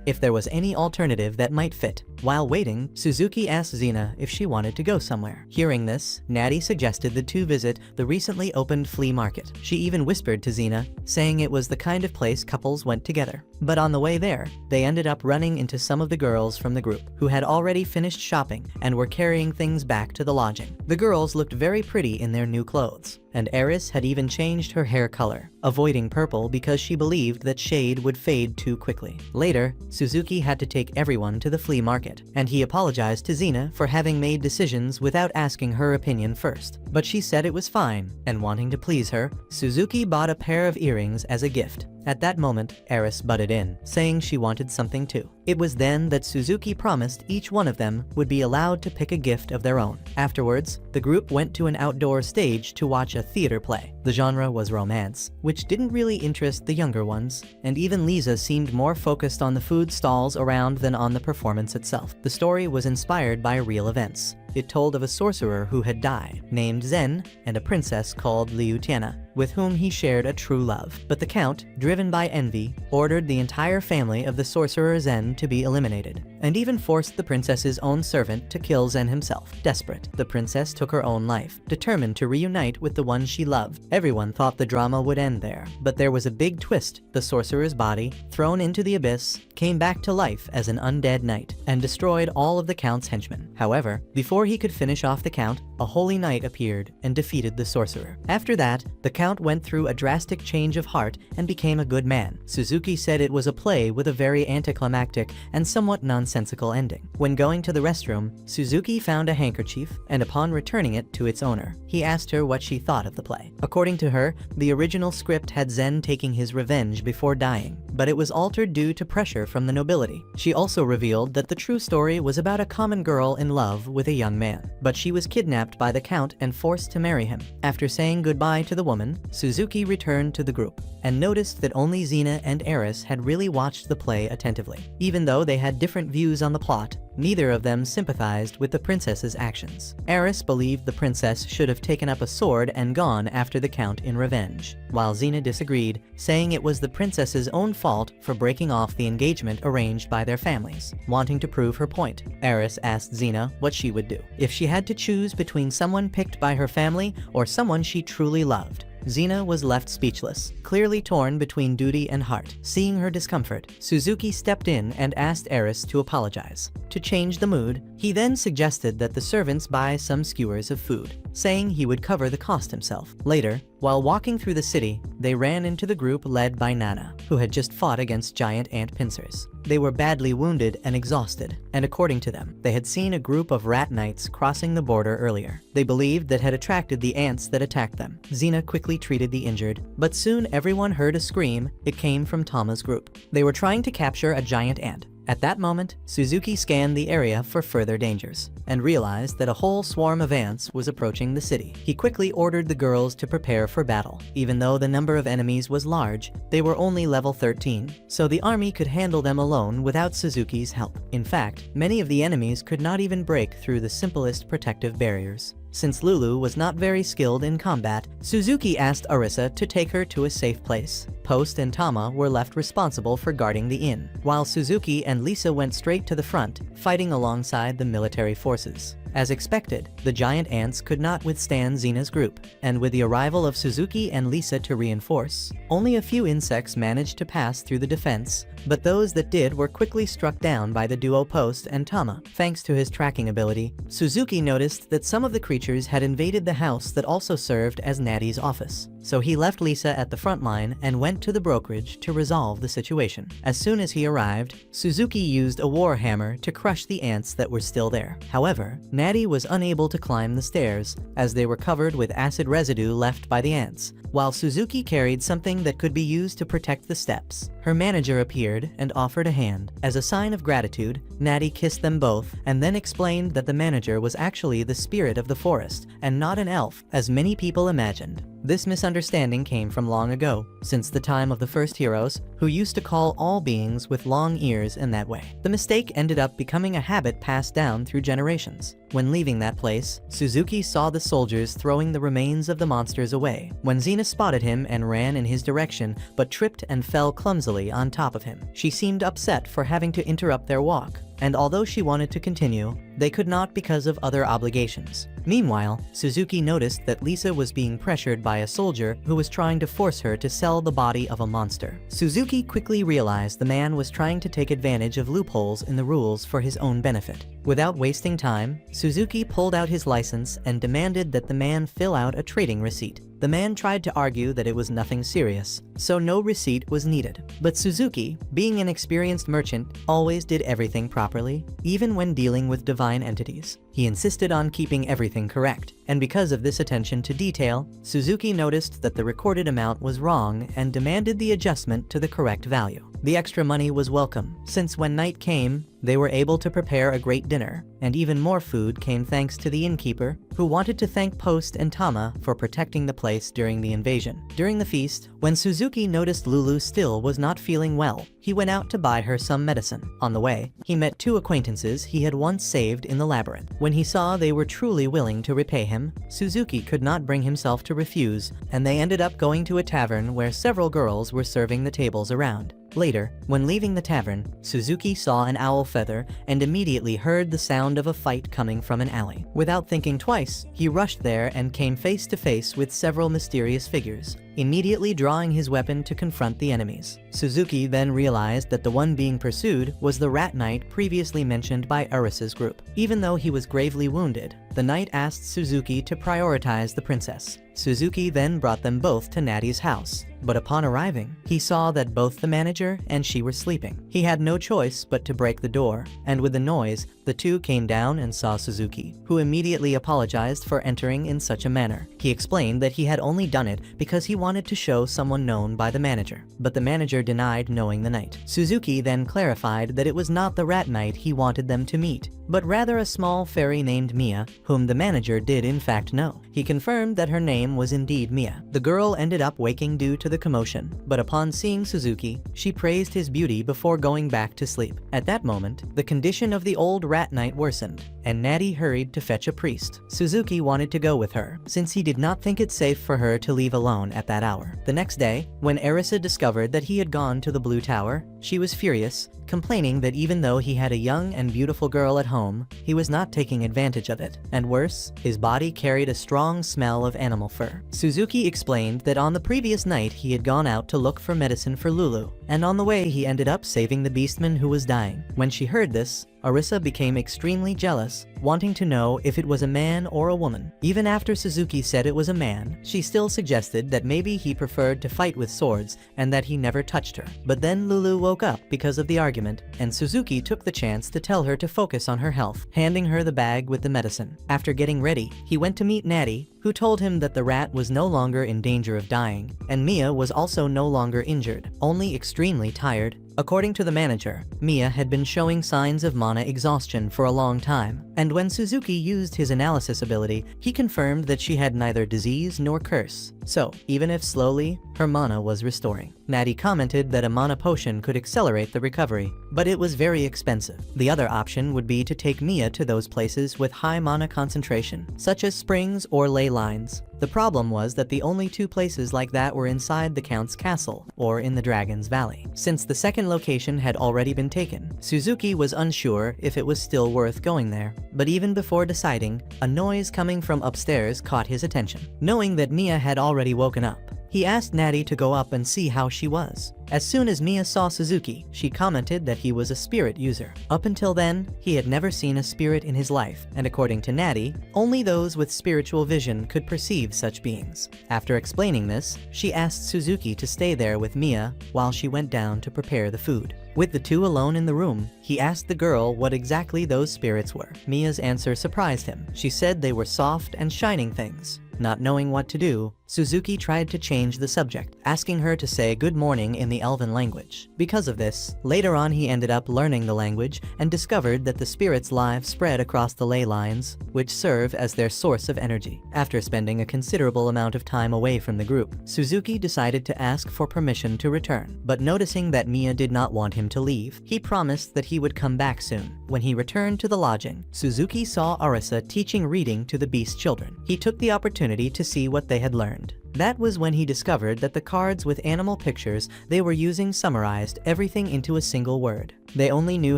if there was any alternative that might fit. While waiting, Suzuki asked Xena if she wanted to go somewhere. Hearing this, Natty suggested the two visit the recently opened flea market. She even whispered to Xena, saying it was the kind of place couples went together. But on the way there, they ended up running into some of the girls from the group, who had already finished shopping and were carrying things back to the lodging. The girls looked very pretty in their new clothes, and Eris had even changed her hair color, avoiding purple because she believed that shade would fade too quickly. Later, Suzuki had to take everyone to the flea market, and he apologized to Xena for having made decisions without asking her opinion first. But she said it was fine, and wanting to please her, Suzuki bought a pair of earrings as a gift. At that moment, Eris butted in, saying she wanted something too. It was then that Suzuki promised each one of them would be allowed to pick a gift of their own. Afterwards, the group went to an outdoor stage to watch a theater play. The genre was romance, which didn't really interest the younger ones, and even Lisa seemed more focused on the food stalls around than on the performance itself. The story was inspired by real events. It told of a sorcerer who had died, named Zen, and a princess called Liutiana, with whom he shared a true love. But the count, driven by envy, ordered the entire family of the sorcerer Zen to be eliminated, and even forced the princess's own servant to kill Zen himself. Desperate, the princess took her own life, determined to reunite with the one she loved. Everyone thought the drama would end there, but there was a big twist. The sorcerer's body, thrown into the abyss, came back to life as an undead knight, and destroyed all of the count's henchmen. However, before he could finish off the count, a holy knight appeared and defeated the sorcerer. After that, the count went through a drastic change of heart and became a good man. Suzuki said it was a play with a very anticlimactic and somewhat nonsensical ending. When going to the restroom, Suzuki found a handkerchief, and upon returning it to its owner, he asked her what she thought of the play. According to her, the original script had Zen taking his revenge before dying, but it was altered due to pressure from the nobility. She also revealed that the true story was about a common girl in love with a young man, but she was kidnapped by the count and forced to marry him. After saying goodbye to the woman, Suzuki returned to the group and noticed that only Xena and Eris had really watched the play attentively. Even though they had different views on the plot, neither of them sympathized with the princess's actions. Eris believed the princess should have taken up a sword and gone after the count in revenge, while Xena disagreed, saying it was the princess's own fault for breaking off the engagement arranged by their families. Wanting to prove her point, Eris asked Xena what she would do if she had to choose between someone picked by her family or someone she truly loved. Xena was left speechless, clearly torn between duty and heart. Seeing her discomfort, Suzuki stepped in and asked Eris to apologize. To change the mood, he then suggested that the servants buy some skewers of food, saying he would cover the cost himself. Later, while walking through the city, they ran into the group led by Nana, who had just fought against giant ant pincers. They were badly wounded and exhausted, and according to them, they had seen a group of rat knights crossing the border earlier. They believed that had attracted the ants that attacked them. Xena quickly treated the injured, but soon everyone heard a scream. It came from Tama's group. They were trying to capture a giant ant. At that moment, Suzuki scanned the area for further dangers, and realized that a whole swarm of ants was approaching the city. He quickly ordered the girls to prepare for battle. Even though the number of enemies was large, they were only level 13, so the army could handle them alone without Suzuki's help. In fact, many of the enemies could not even break through the simplest protective barriers. Since Lulu was not very skilled in combat, Suzuki asked Arisa to take her to a safe place. Post and Tama were left responsible for guarding the inn, while Suzuki and Lisa went straight to the front, fighting alongside the military forces. As expected, the giant ants could not withstand Xena's group, and with the arrival of Suzuki and Lisa to reinforce, only a few insects managed to pass through the defense, but those that did were quickly struck down by the duo Post and Tama. Thanks to his tracking ability, Suzuki noticed that some of the creatures had invaded the house that also served as Natty's office. So he left Lisa at the front line and went to the brokerage to resolve the situation. As soon as he arrived, Suzuki used a war hammer to crush the ants that were still there. However, Natty was unable to climb the stairs, as they were covered with acid residue left by the ants, while Suzuki carried something that could be used to protect the steps. Her manager appeared and offered a hand. As a sign of gratitude, Natty kissed them both and then explained that the manager was actually the spirit of the forest and not an elf, as many people imagined. This misunderstanding came from long ago, since the time of the first heroes, who used to call all beings with long ears in that way. The mistake ended up becoming a habit passed down through generations. When leaving that place, Suzuki saw the soldiers throwing the remains of the monsters away. When Xena spotted him and ran in his direction, but tripped and fell clumsily on top of him. She seemed upset for having to interrupt their walk, and although she wanted to continue, they could not because of other obligations. Meanwhile, Suzuki noticed that Lisa was being pressured by a soldier who was trying to force her to sell the body of a monster. Suzuki quickly realized the man was trying to take advantage of loopholes in the rules for his own benefit. Without wasting time, Suzuki pulled out his license and demanded that the man fill out a trading receipt. The man tried to argue that it was nothing serious, so no receipt was needed. But Suzuki, being an experienced merchant, always did everything properly, even when dealing with divine entities. He insisted on keeping everything correct, and because of this attention to detail, Suzuki noticed that the recorded amount was wrong and demanded the adjustment to the correct value. The extra money was welcome, since when night came, they were able to prepare a great dinner, and even more food came thanks to the innkeeper, who wanted to thank Post and Tama for protecting the place during the invasion. During the feast, when Suzuki noticed Lulu still was not feeling well, he went out to buy her some medicine. On the way, he met two acquaintances he had once saved in the labyrinth. When he saw they were truly willing to repay him, Suzuki could not bring himself to refuse, and they ended up going to a tavern where several girls were serving the tables around. Later, when leaving the tavern, Suzuki saw an owl feather and immediately heard the sound of a fight coming from an alley. Without thinking twice, he rushed there and came face to face with several mysterious figures, immediately drawing his weapon to confront the enemies. Suzuki then realized that the one being pursued was the rat knight previously mentioned by Arisa's group. Even though he was gravely wounded, the knight asked Suzuki to prioritize the princess. Suzuki then brought them both to Natty's house, but upon arriving, he saw that both the manager and she were sleeping. He had no choice but to break the door, and with the noise, the two came down and saw Suzuki, who immediately apologized for entering in such a manner. He explained that he had only done it because he wanted to show someone known by the manager, but the manager denied knowing the knight. Suzuki then clarified that it was not the rat knight he wanted them to meet, but rather a small fairy named Mia, whom the manager did in fact know. He confirmed that her name was indeed Mia. The girl ended up waking due to the commotion, but upon seeing Suzuki, she praised his beauty before going back to sleep. At that moment, the condition of the old rat knight worsened, and Natty hurried to fetch a priest. Suzuki wanted to go with her, since he did not think it safe for her to leave alone at that hour. The next day, when Arisa discovered that he had gone to the Blue Tower, she was furious, complaining that even though he had a young and beautiful girl at home, he was not taking advantage of it. And worse, his body carried a strong smell of animal fur. Suzuki explained that on the previous night he had gone out to look for medicine for Lulu, and on the way he ended up saving the beastman who was dying. When she heard this, Arisa became extremely jealous, wanting to know if it was a man or a woman. Even after Suzuki said it was a man, she still suggested that maybe he preferred to fight with swords and that he never touched her. But then Lulu woke up because of the argument, and Suzuki took the chance to tell her to focus on her health, handing her the bag with the medicine. After getting ready, he went to meet Natty, who told him that the rat was no longer in danger of dying, and Mia was also no longer injured, only extremely tired. According to the manager, Mia had been showing signs of mana exhaustion for a long time, and when Suzuki used his analysis ability, he confirmed that she had neither disease nor curse. So, even if slowly, her mana was restoring. Natty commented that a mana potion could accelerate the recovery, but it was very expensive. The other option would be to take Mia to those places with high mana concentration, such as springs or ley lines. The problem was that the only two places like that were inside the Count's castle, or in the Dragon's Valley. Since the second location had already been taken, Suzuki was unsure if it was still worth going there. But even before deciding, a noise coming from upstairs caught his attention. Knowing that Mia had already woken up, he asked Natty to go up and see how she was. As soon as Mia saw Suzuki, she commented that he was a spirit user. Up until then, he had never seen a spirit in his life, and according to Natty, only those with spiritual vision could perceive such beings. After explaining this, she asked Suzuki to stay there with Mia while she went down to prepare the food. With the two alone in the room, he asked the girl what exactly those spirits were. Mia's answer surprised him. She said they were soft and shining things. Not knowing what to do, Suzuki tried to change the subject, asking her to say good morning in the Elven language. Because of this, later on he ended up learning the language and discovered that the spirits' lives spread across the ley lines, which serve as their source of energy. After spending a considerable amount of time away from the group, Suzuki decided to ask for permission to return, but noticing that Mia did not want him to leave, he promised that he would come back soon. When he returned to the lodging, Suzuki saw Arisa teaching reading to the beast children. He took the opportunity to see what they had learned. That was when he discovered that the cards with animal pictures they were using summarized everything into a single word. They only knew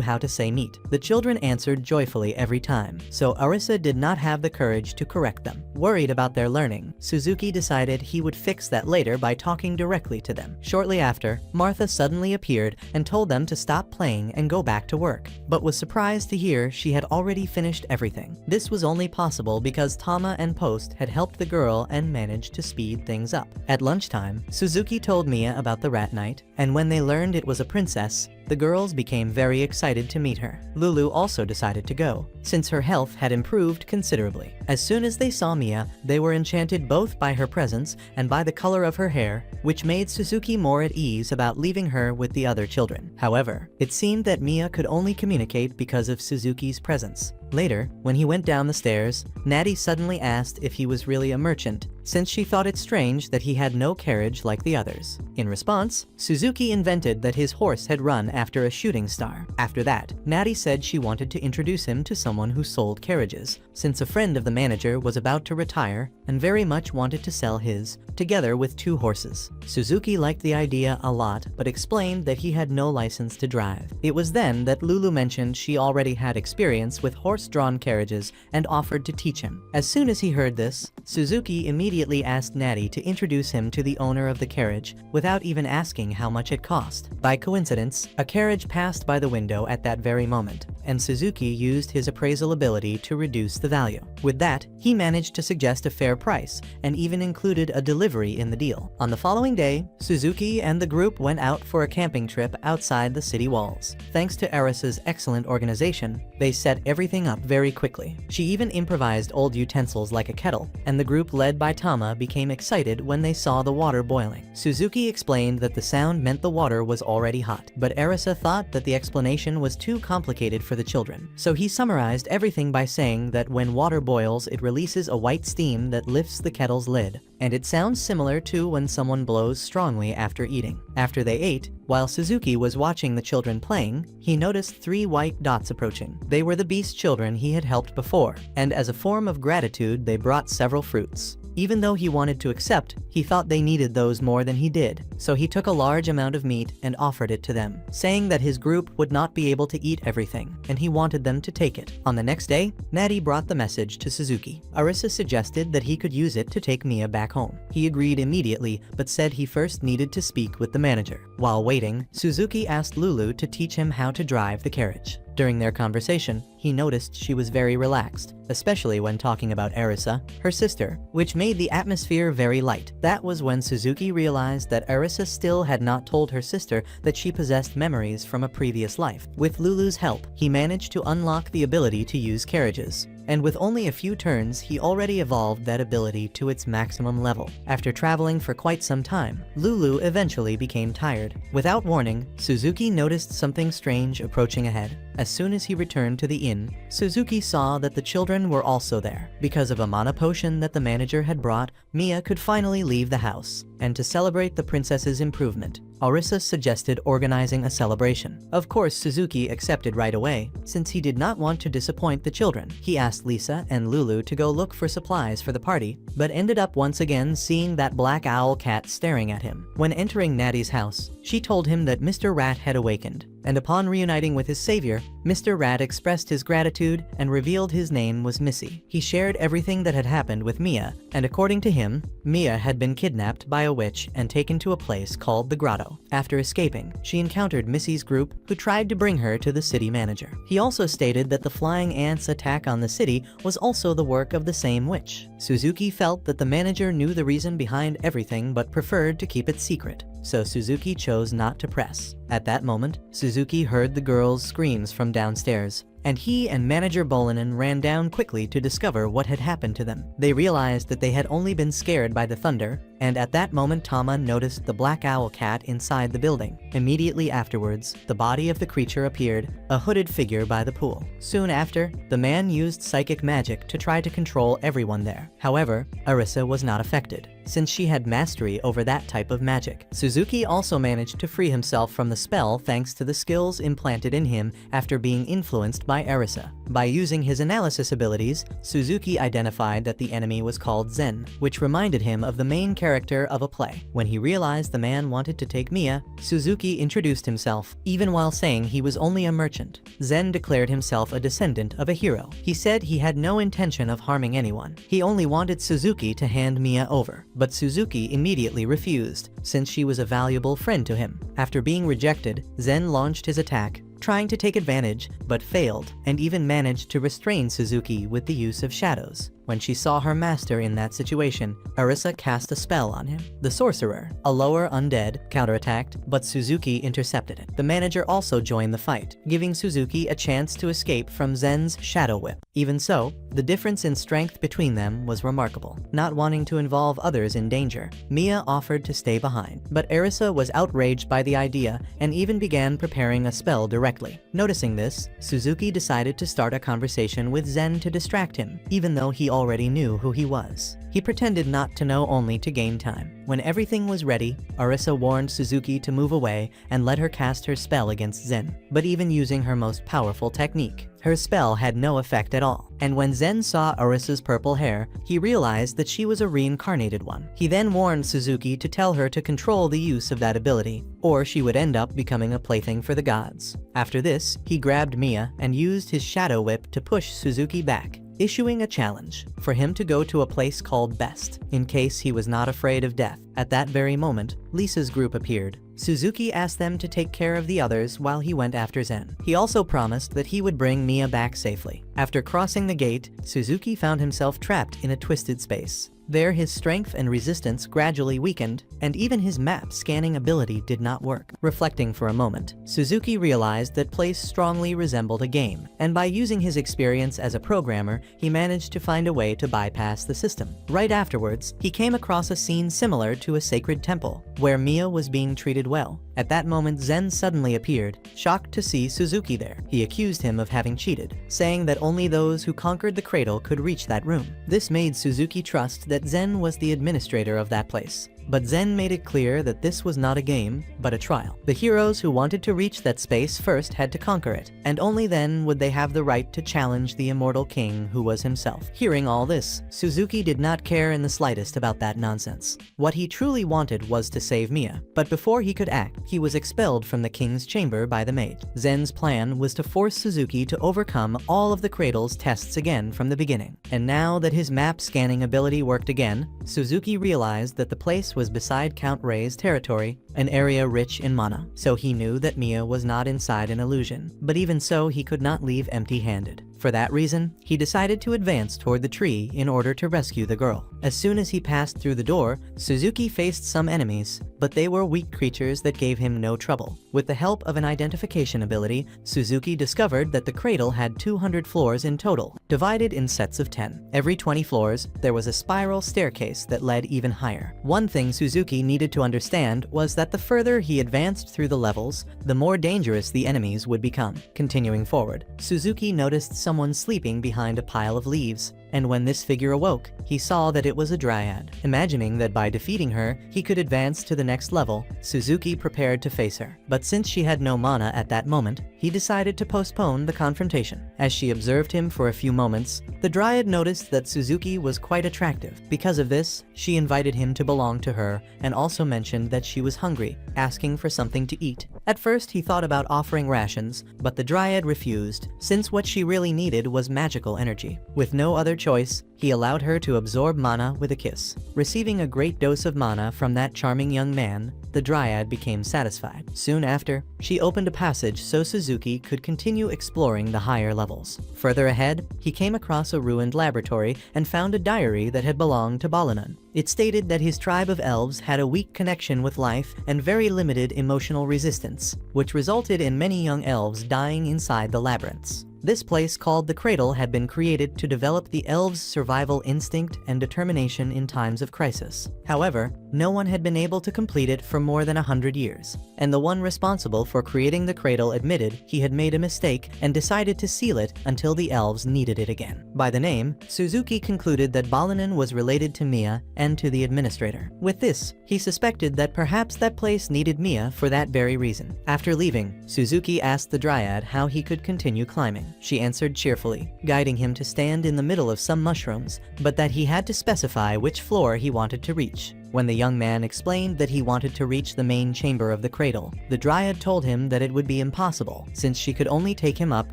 how to say meat. The children answered joyfully every time, so Arisa did not have the courage to correct them. Worried about their learning, Suzuki decided he would fix that later by talking directly to them. Shortly after, Martha suddenly appeared and told them to stop playing and go back to work, but was surprised to hear she had already finished everything. This was only possible because Tama and Post had helped the girl and managed to speed things up. At lunchtime, Suzuki told Mia about the rat knight, and when they learned it was a princess, the girls became very excited to meet her. Lulu also decided to go, since her health had improved considerably. As soon as they saw Mia, they were enchanted both by her presence and by the color of her hair, which made Suzuki more at ease about leaving her with the other children. However, it seemed that Mia could only communicate because of Suzuki's presence. Later, when he went down the stairs, Natty suddenly asked if he was really a merchant, since she thought it strange that he had no carriage like the others. In response, Suzuki invented that his horse had run after a shooting star. After that, Natty said she wanted to introduce him to someone who sold carriages, since a friend of the manager was about to retire and very much wanted to sell his, together with 2 horses. Suzuki liked the idea a lot, but explained that he had no license to drive. It was then that Lulu mentioned she already had experience with horse-drawn carriages and offered to teach him. As soon as he heard this, Suzuki immediately asked Natty to introduce him to the owner of the carriage without even asking how much it cost. By coincidence, a carriage passed by the window at that very moment, and Suzuki used his appraisal ability to reduce the value. With that, he managed to suggest a fair price and even included a delivery in the deal. On the following day, Suzuki and the group went out for a camping trip outside the city walls. Thanks to Arisa's excellent organization, they set everything up very quickly. She even improvised old utensils like a kettle, and the group led by Tama became excited when they saw the water boiling. Suzuki explained that the sound meant the water was already hot, but Arisa thought that the explanation was too complicated for the children. So he summarized everything by saying that when water boils, it releases a white steam that lifts the kettle's lid, and it sounds similar to when someone blows strongly after eating. After they ate, while Suzuki was watching the children playing, he noticed 3 white dots approaching. They were the beast children he had helped before, and as a form of gratitude they brought several fruits. Even though he wanted to accept, he thought they needed those more than he did, so he took a large amount of meat and offered it to them, saying that his group would not be able to eat everything, and he wanted them to take it. On the next day, Natty brought the message to Suzuki. Arisa suggested that he could use it to take Mia back home. He agreed immediately, but said he first needed to speak with the manager. While waiting, Suzuki asked Lulu to teach him how to drive the carriage. During their conversation, he noticed she was very relaxed, especially when talking about Arisa, her sister, which made the atmosphere very light. That was when Suzuki realized that Arisa still had not told her sister that she possessed memories from a previous life. With Lulu's help, he managed to unlock the ability to use carriages. and with only a few turns he already evolved that ability to its maximum level. After traveling for quite some time, Lulu eventually became tired. Without warning, Suzuki noticed something strange approaching ahead. As soon as he returned to the inn, Suzuki saw that the children were also there. Because of a mana potion that the manager had brought, Mia could finally leave the house. And to celebrate the princess's improvement, Arisa suggested organizing a celebration. Of course, Suzuki accepted right away, since he did not want to disappoint the children. He asked Lisa and Lulu to go look for supplies for the party, but ended up once again seeing that black owl cat staring at him. When entering Natty's house, she told him that Mr. Rat had awakened, and upon reuniting with his savior, Mr. Rat expressed his gratitude and revealed his name was Missy. He shared everything that had happened with Mia, and according to him, Mia had been kidnapped by a witch and taken to a place called the Grotto. After escaping, she encountered Missy's group, who tried to bring her to the city manager. He also stated that the flying ants' attack on the city was also the work of the same witch. Suzuki felt that the manager knew the reason behind everything but preferred to keep it secret, so Suzuki chose not to press. At that moment, Suzuki heard the girls' screams from downstairs, and he and manager Bolanin ran down quickly to discover what had happened to them. They realized that they had only been scared by the thunder, and at that moment Tama noticed the black owl cat inside the building. Immediately afterwards, the body of the creature appeared, a hooded figure by the pool. Soon after, the man used psychic magic to try to control everyone there. However, Arisa was not affected, since she had mastery over that type of magic. Suzuki also managed to free himself from the spell thanks to the skills implanted in him after being influenced by Arisa. By using his analysis abilities, Suzuki identified that the enemy was called Zen, which reminded him of the main character of a play. When he realized the man wanted to take Mia, Suzuki introduced himself, even while saying he was only a merchant. Zen declared himself a descendant of a hero. He said he had no intention of harming anyone. He only wanted Suzuki to hand Mia over. But Suzuki immediately refused, since she was a valuable friend to him. After being rejected, Zen launched his attack, trying to take advantage, but failed, and even managed to restrain Suzuki with the use of shadows. When she saw her master in that situation, Arisa cast a spell on him. The sorcerer, a lower undead, counterattacked, but Suzuki intercepted it. The manager also joined the fight, giving Suzuki a chance to escape from Zen's shadow whip. Even so, the difference in strength between them was remarkable. Not wanting to involve others in danger, Mia offered to stay behind, but Arisa was outraged by the idea and even began preparing a spell directly. Noticing this, Suzuki decided to start a conversation with Zen to distract him, even though he already knew who he was. He pretended not to know only to gain time. When everything was ready, Arisa warned Suzuki to move away and let her cast her spell against Zen. But even using her most powerful technique, her spell had no effect at all. And when Zen saw Arisa's purple hair, he realized that she was a reincarnated one. He then warned Suzuki to tell her to control the use of that ability, or she would end up becoming a plaything for the gods. After this, he grabbed Mia and used his shadow whip to push Suzuki back, issuing a challenge for him to go to a place called Best, in case he was not afraid of death. At that very moment, Lisa's group appeared. Suzuki asked them to take care of the others while he went after Zen. He also promised that he would bring Mia back safely. After crossing the gate, Suzuki found himself trapped in a twisted space. There, his strength and resistance gradually weakened, and even his map scanning ability did not work. Reflecting for a moment, Suzuki realized that place strongly resembled a game, and by using his experience as a programmer, he managed to find a way to bypass the system. Right afterwards, he came across a scene similar to a sacred temple, where Mia was being treated well. At that moment, Zen suddenly appeared, shocked to see Suzuki there. He accused him of having cheated, saying that only those who conquered the cradle could reach that room. This made Suzuki trust that Zen was the administrator of that place. But Zen made it clear that this was not a game, but a trial. The heroes who wanted to reach that space first had to conquer it, and only then would they have the right to challenge the immortal king who was himself. Hearing all this, Suzuki did not care in the slightest about that nonsense. What he truly wanted was to save Mia, but before he could act, he was expelled from the king's chamber by the mage. Zen's plan was to force Suzuki to overcome all of the cradle's tests again from the beginning. And now that his map scanning ability worked again, Suzuki realized that the place was beside Count Rei's territory, an area rich in mana, so he knew that Mia was not inside an illusion. But even so, he could not leave empty-handed. For that reason, he decided to advance toward the tree in order to rescue the girl. As soon as he passed through the door, Suzuki faced some enemies, but they were weak creatures that gave him no trouble. With the help of an identification ability, Suzuki discovered that the cradle had 200 floors in total, divided in sets of 10. Every 20 floors, there was a spiral staircase that led even higher. One thing Suzuki needed to understand was that the further he advanced through the levels, the more dangerous the enemies would become. Continuing forward, Suzuki noticed someone sleeping behind a pile of leaves, and when this figure awoke, he saw that it was a dryad. Imagining that by defeating her, he could advance to the next level, Suzuki prepared to face her. But since she had no mana at that moment, he decided to postpone the confrontation. As she observed him for a few moments, the dryad noticed that Suzuki was quite attractive. Because of this, she invited him to belong to her and also mentioned that she was hungry, asking for something to eat. At first, he thought about offering rations, but the dryad refused, since what she really needed was magical energy. With no other choice, he allowed her to absorb mana with a kiss. Receiving a great dose of mana from that charming young man, the dryad became satisfied. Soon after, she opened a passage so Suzuki could continue exploring the higher levels. Further ahead, he came across a ruined laboratory and found a diary that had belonged to Balanan. It stated that his tribe of elves had a weak connection with life and very limited emotional resistance, which resulted in many young elves dying inside the labyrinths. This place called the Cradle had been created to develop the elves' survival instinct and determination in times of crisis. However, no one had been able to complete it for more than 100 years, and the one responsible for creating the Cradle admitted he had made a mistake and decided to seal it until the elves needed it again. By the name, Suzuki concluded that Balanan was related to Mia and to the administrator. With this, he suspected that perhaps that place needed Mia for that very reason. After leaving, Suzuki asked the dryad how he could continue climbing. She answered cheerfully, guiding him to stand in the middle of some mushrooms, but that he had to specify which floor he wanted to reach. When the young man explained that he wanted to reach the main chamber of the cradle, the dryad told him that it would be impossible, since she could only take him up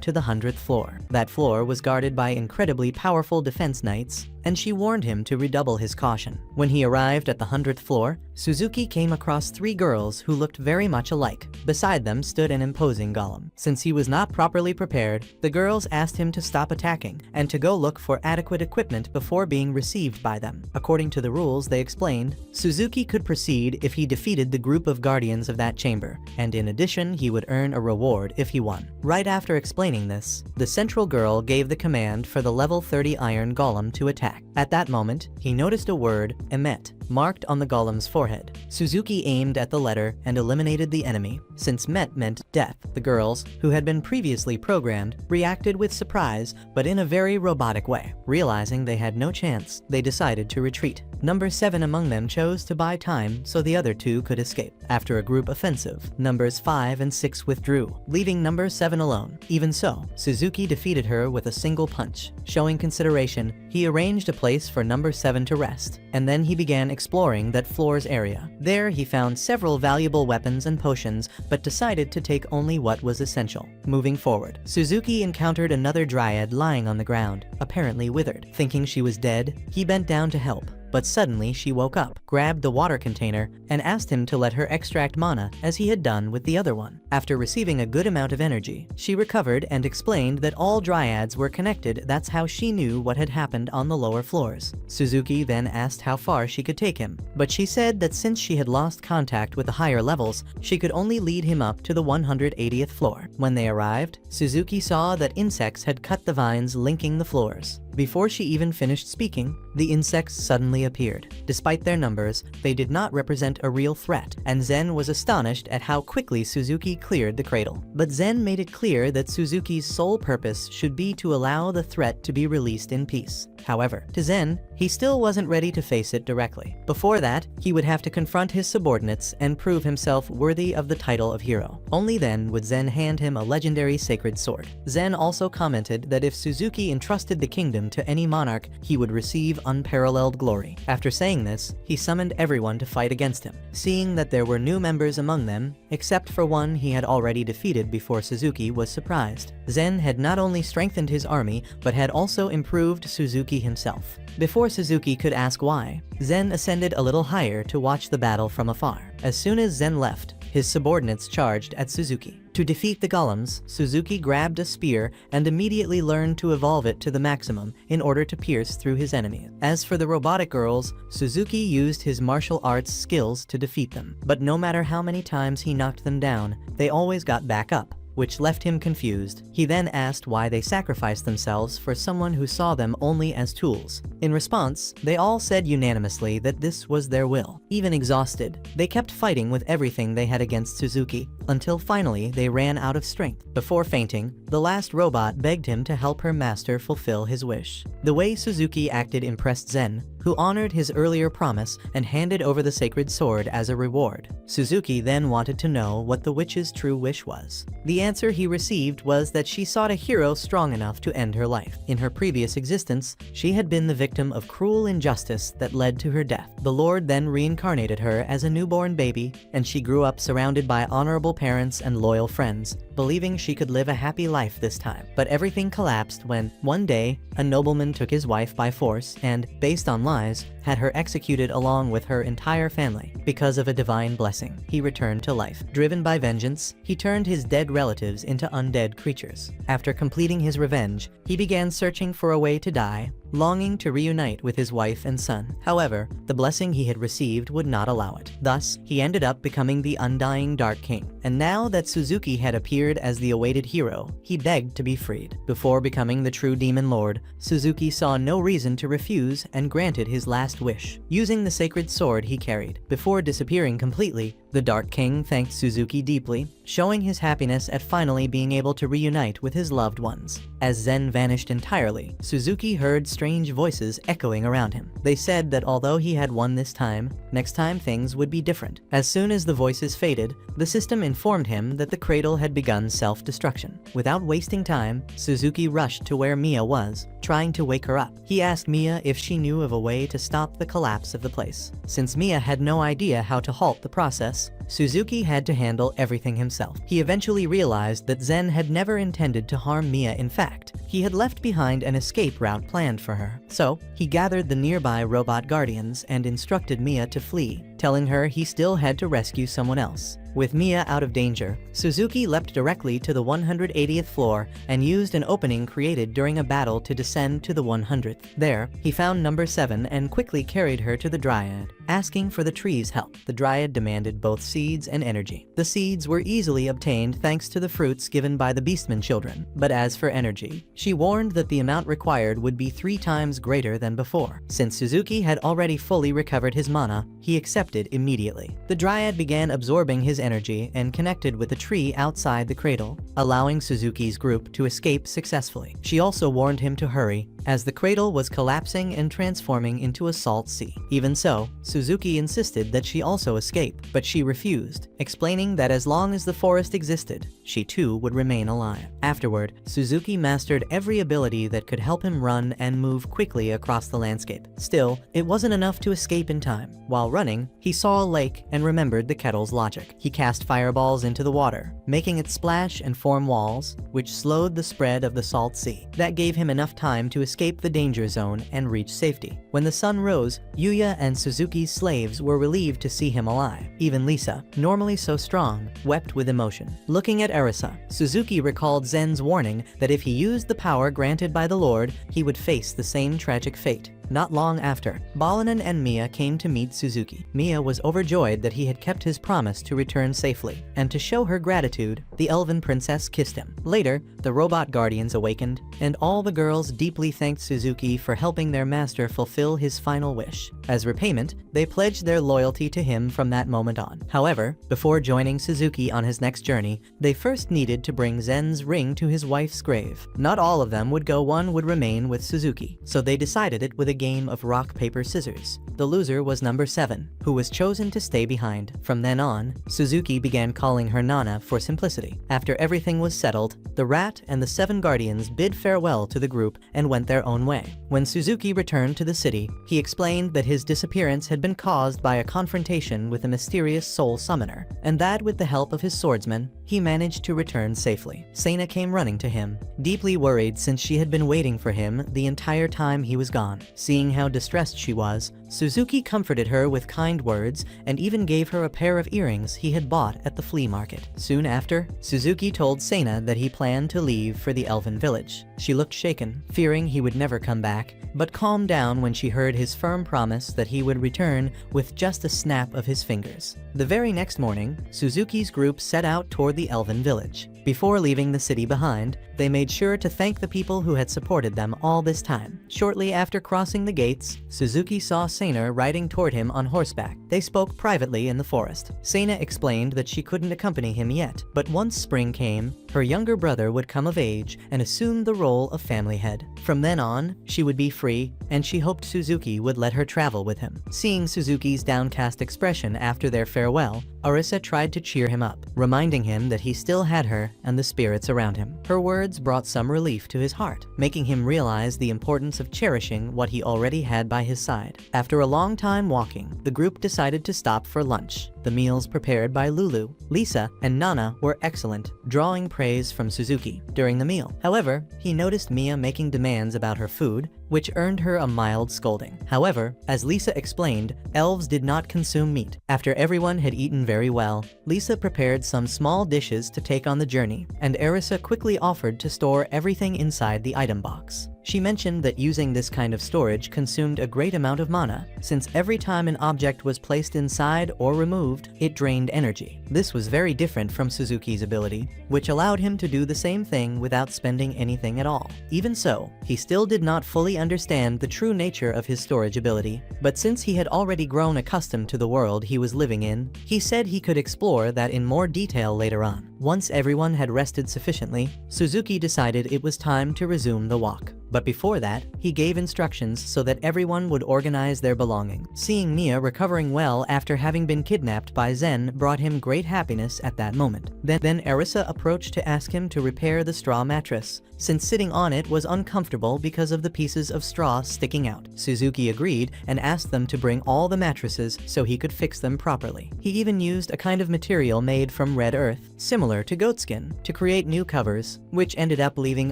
to the 100th floor. That floor was guarded by incredibly powerful defense knights, and she warned him to redouble his caution. When he arrived at the 100th floor, Suzuki came across 3 girls who looked very much alike. Beside them stood an imposing golem. Since he was not properly prepared, the girls asked him to stop attacking and to go look for adequate equipment before being received by them. According to the rules they explained, Suzuki could proceed if he defeated the group of guardians of that chamber, and in addition he would earn a reward if he won. Right after explaining this, the central girl gave the command for the level 30 iron golem to attack. At that moment, he noticed a word, Emet, marked on the golem's forehead. Suzuki aimed at the letter and eliminated the enemy. Since Met meant death, the girls, who had been previously programmed, reacted with surprise, but in a very robotic way. Realizing they had no chance, they decided to retreat. Number 7 among them chose to buy time so the other 2 could escape. After a group offensive, numbers 5 and 6 withdrew, leaving number 7 alone. Even so, Suzuki defeated her with a single punch. Showing consideration, he arranged a place for number 7 to rest, and then he began exploring that floor's area. There he found several valuable weapons and potions, but decided to take only what was essential. Moving forward, Suzuki encountered another dryad lying on the ground, apparently withered. Thinking she was dead, he bent down to help. But suddenly she woke up, grabbed the water container, and asked him to let her extract mana as he had done with the other one. After receiving a good amount of energy, she recovered and explained that all dryads were connected. That's how she knew what had happened on the lower floors. Suzuki then asked how far she could take him, but she said that since she had lost contact with the higher levels, she could only lead him up to the 180th floor. When they arrived, Suzuki saw that insects had cut the vines linking the floors. Before she even finished speaking, the insects suddenly appeared. Despite their numbers, they did not represent a real threat, and Zen was astonished at how quickly Suzuki cleared the cradle. But Zen made it clear that Suzuki's sole purpose should be to allow the threat to be released in peace. However, to Zen, he still wasn't ready to face it directly. Before that, he would have to confront his subordinates and prove himself worthy of the title of hero. Only then would Zen hand him a legendary sacred sword. Zen also commented that if Suzuki entrusted the kingdom to any monarch, he would receive unparalleled glory. After saying this, he summoned everyone to fight against him. Seeing that there were new members among them, except for one he had already defeated before Suzuki was surprised. Zen had not only strengthened his army, but had also improved Suzuki himself. Before Suzuki could ask why, Zen ascended a little higher to watch the battle from afar. As soon as Zen left, his subordinates charged at Suzuki. To defeat the golems, Suzuki grabbed a spear and immediately learned to evolve it to the maximum in order to pierce through his enemies. As for the robotic girls, Suzuki used his martial arts skills to defeat them. But no matter how many times he knocked them down, they always got back up, which left him confused. He then asked why they sacrificed themselves for someone who saw them only as tools. In response, they all said unanimously that this was their will. Even exhausted, they kept fighting with everything they had against Suzuki, until finally they ran out of strength. Before fainting, the last robot begged him to help her master fulfill his wish. The way Suzuki acted impressed Zen, who honored his earlier promise and handed over the sacred sword as a reward. Suzuki then wanted to know what the witch's true wish was. The answer he received was that she sought a hero strong enough to end her life. In her previous existence, she had been the victim of cruel injustice that led to her death. The Lord then reincarnated her as a newborn baby, and she grew up surrounded by honorable parents and loyal friends, believing she could live a happy life this time. But everything collapsed when, one day, a nobleman took his wife by force and, based on lies, had her executed along with her entire family. Because of a divine blessing, he returned to life. Driven by vengeance, he turned his dead relatives into undead creatures. After completing his revenge, he began searching for a way to die, longing to reunite with his wife and son. However, the blessing he had received would not allow it. Thus, he ended up becoming the undying Dark King. And now that Suzuki had appeared as the awaited hero, he begged to be freed. Before becoming the true Demon Lord, Suzuki saw no reason to refuse and granted his last wish, using the sacred sword he carried. Before disappearing completely, the Dark King thanked Suzuki deeply, showing his happiness at finally being able to reunite with his loved ones. As Zen vanished entirely, Suzuki heard strange voices echoing around him. They said that although he had won this time, next time things would be different. As soon as the voices faded, the system informed him that the cradle had begun self-destruction. Without wasting time, Suzuki rushed to where Mia was, trying to wake her up. He asked Mia if she knew of a way to stop the collapse of the place. Since Mia had no idea how to halt the process, Suzuki had to handle everything himself. He eventually realized that Zen had never intended to harm Mia. In fact, he had left behind an escape route planned for her. So, he gathered the nearby robot guardians and instructed Mia to flee, telling her he still had to rescue someone else. With Mia out of danger, Suzuki leapt directly to the 180th floor and used an opening created during a battle to descend to the 100th. There, he found number 7 and quickly carried her to the Dryad, asking for the tree's help. The Dryad demanded both seeds and energy. The seeds were easily obtained thanks to the fruits given by the Beastman children, but as for energy, she warned that the amount required would be 3 times greater than before. Since Suzuki had already fully recovered his mana, he accepted immediately. The Dryad began absorbing his energy and connected with the tree outside the cradle, allowing Suzuki's group to escape successfully. She also warned him to hurry, as the cradle was collapsing and transforming into a salt sea. Even so, Suzuki insisted that she also escape, but she refused, explaining that as long as the forest existed, she too would remain alive. Afterward, Suzuki mastered every ability that could help him run and move quickly across the landscape. Still, it wasn't enough to escape in time. While running, he saw a lake and remembered the kettle's logic. He cast fireballs into the water, making it splash and form walls, which slowed the spread of the salt sea. That gave him enough time to escape the danger zone and reach safety. When the sun rose, Yuya and Suzuki's slaves were relieved to see him alive. Even Lisa, normally so strong, wept with emotion. Looking at Arisa, Suzuki recalled Zen's warning that if he used the power granted by the Lord, he would face the same tragic fate. Not long after, Balanan and Mia came to meet Suzuki. Mia was overjoyed that he had kept his promise to return safely, and to show her gratitude, the elven princess kissed him. Later, the robot guardians awakened, and all the girls deeply thanked Suzuki for helping their master fulfill his final wish. As repayment, they pledged their loyalty to him from that moment on. However, before joining Suzuki on his next journey, they first needed to bring Zen's ring to his wife's grave. Not all of them would go, one would remain with Suzuki, so they decided it with a game of rock, paper, scissors. The loser was number 7, who was chosen to stay behind. From then on, Suzuki began calling her Nana for simplicity. After everything was settled, the rat and the 7 guardians bid farewell to the group and went their own way. When Suzuki returned to the city, he explained that his disappearance had been caused by a confrontation with a mysterious soul summoner, and that with the help of his swordsman, he managed to return safely. Sena came running to him, deeply worried since she had been waiting for him the entire time he was gone. Seeing how distressed she was, Suzuki comforted her with kind words and even gave her a pair of earrings he had bought at the flea market. Soon after, Suzuki told Sana that he planned to leave for the elven village. She looked shaken, fearing he would never come back, but calmed down when she heard his firm promise that he would return with just a snap of his fingers. The very next morning, Suzuki's group set out toward the elven village. Before leaving the city behind, they made sure to thank the people who had supported them all this time. Shortly after crossing the gates, Suzuki saw Sana riding toward him on horseback. They spoke privately in the forest. Sana explained that she couldn't accompany him yet, but once spring came, her younger brother would come of age and assume the role of family head. From then on, she would be free, and she hoped Suzuki would let her travel with him. Seeing Suzuki's downcast expression after their farewell, Arisa tried to cheer him up, reminding him that he still had her and the spirits around him. Her words brought some relief to his heart, making him realize the importance of cherishing what he already had by his side. After a long time walking, the group decided to stop for lunch. The meals prepared by Lulu, Lisa, and Nana were excellent, drawing praise from Suzuki. During the meal, however, he noticed Mia making demands about her food, which earned her a mild scolding. However, as Lisa explained, elves did not consume meat. After everyone had eaten very well, Lisa prepared some small dishes to take on the journey, and Arisa quickly offered to store everything inside the item box. She mentioned that using this kind of storage consumed a great amount of mana, since every time an object was placed inside or removed, it drained energy. This was very different from Suzuki's ability, which allowed him to do the same thing without spending anything at all. Even so, he still did not fully understand the true nature of his storage ability, but since he had already grown accustomed to the world he was living in, he said he could explore that in more detail later on. Once everyone had rested sufficiently, Suzuki decided it was time to resume the walk. But before that, he gave instructions so that everyone would organize their belongings. Seeing Mia recovering well after having been kidnapped by Zen brought him great happiness at that moment. Then Arisa approached to ask him to repair the straw mattress, since sitting on it was uncomfortable because of the pieces of straw sticking out. Suzuki agreed and asked them to bring all the mattresses so he could fix them properly. He even used a kind of material made from red earth, similar to goatskin, to create new covers, which ended up leaving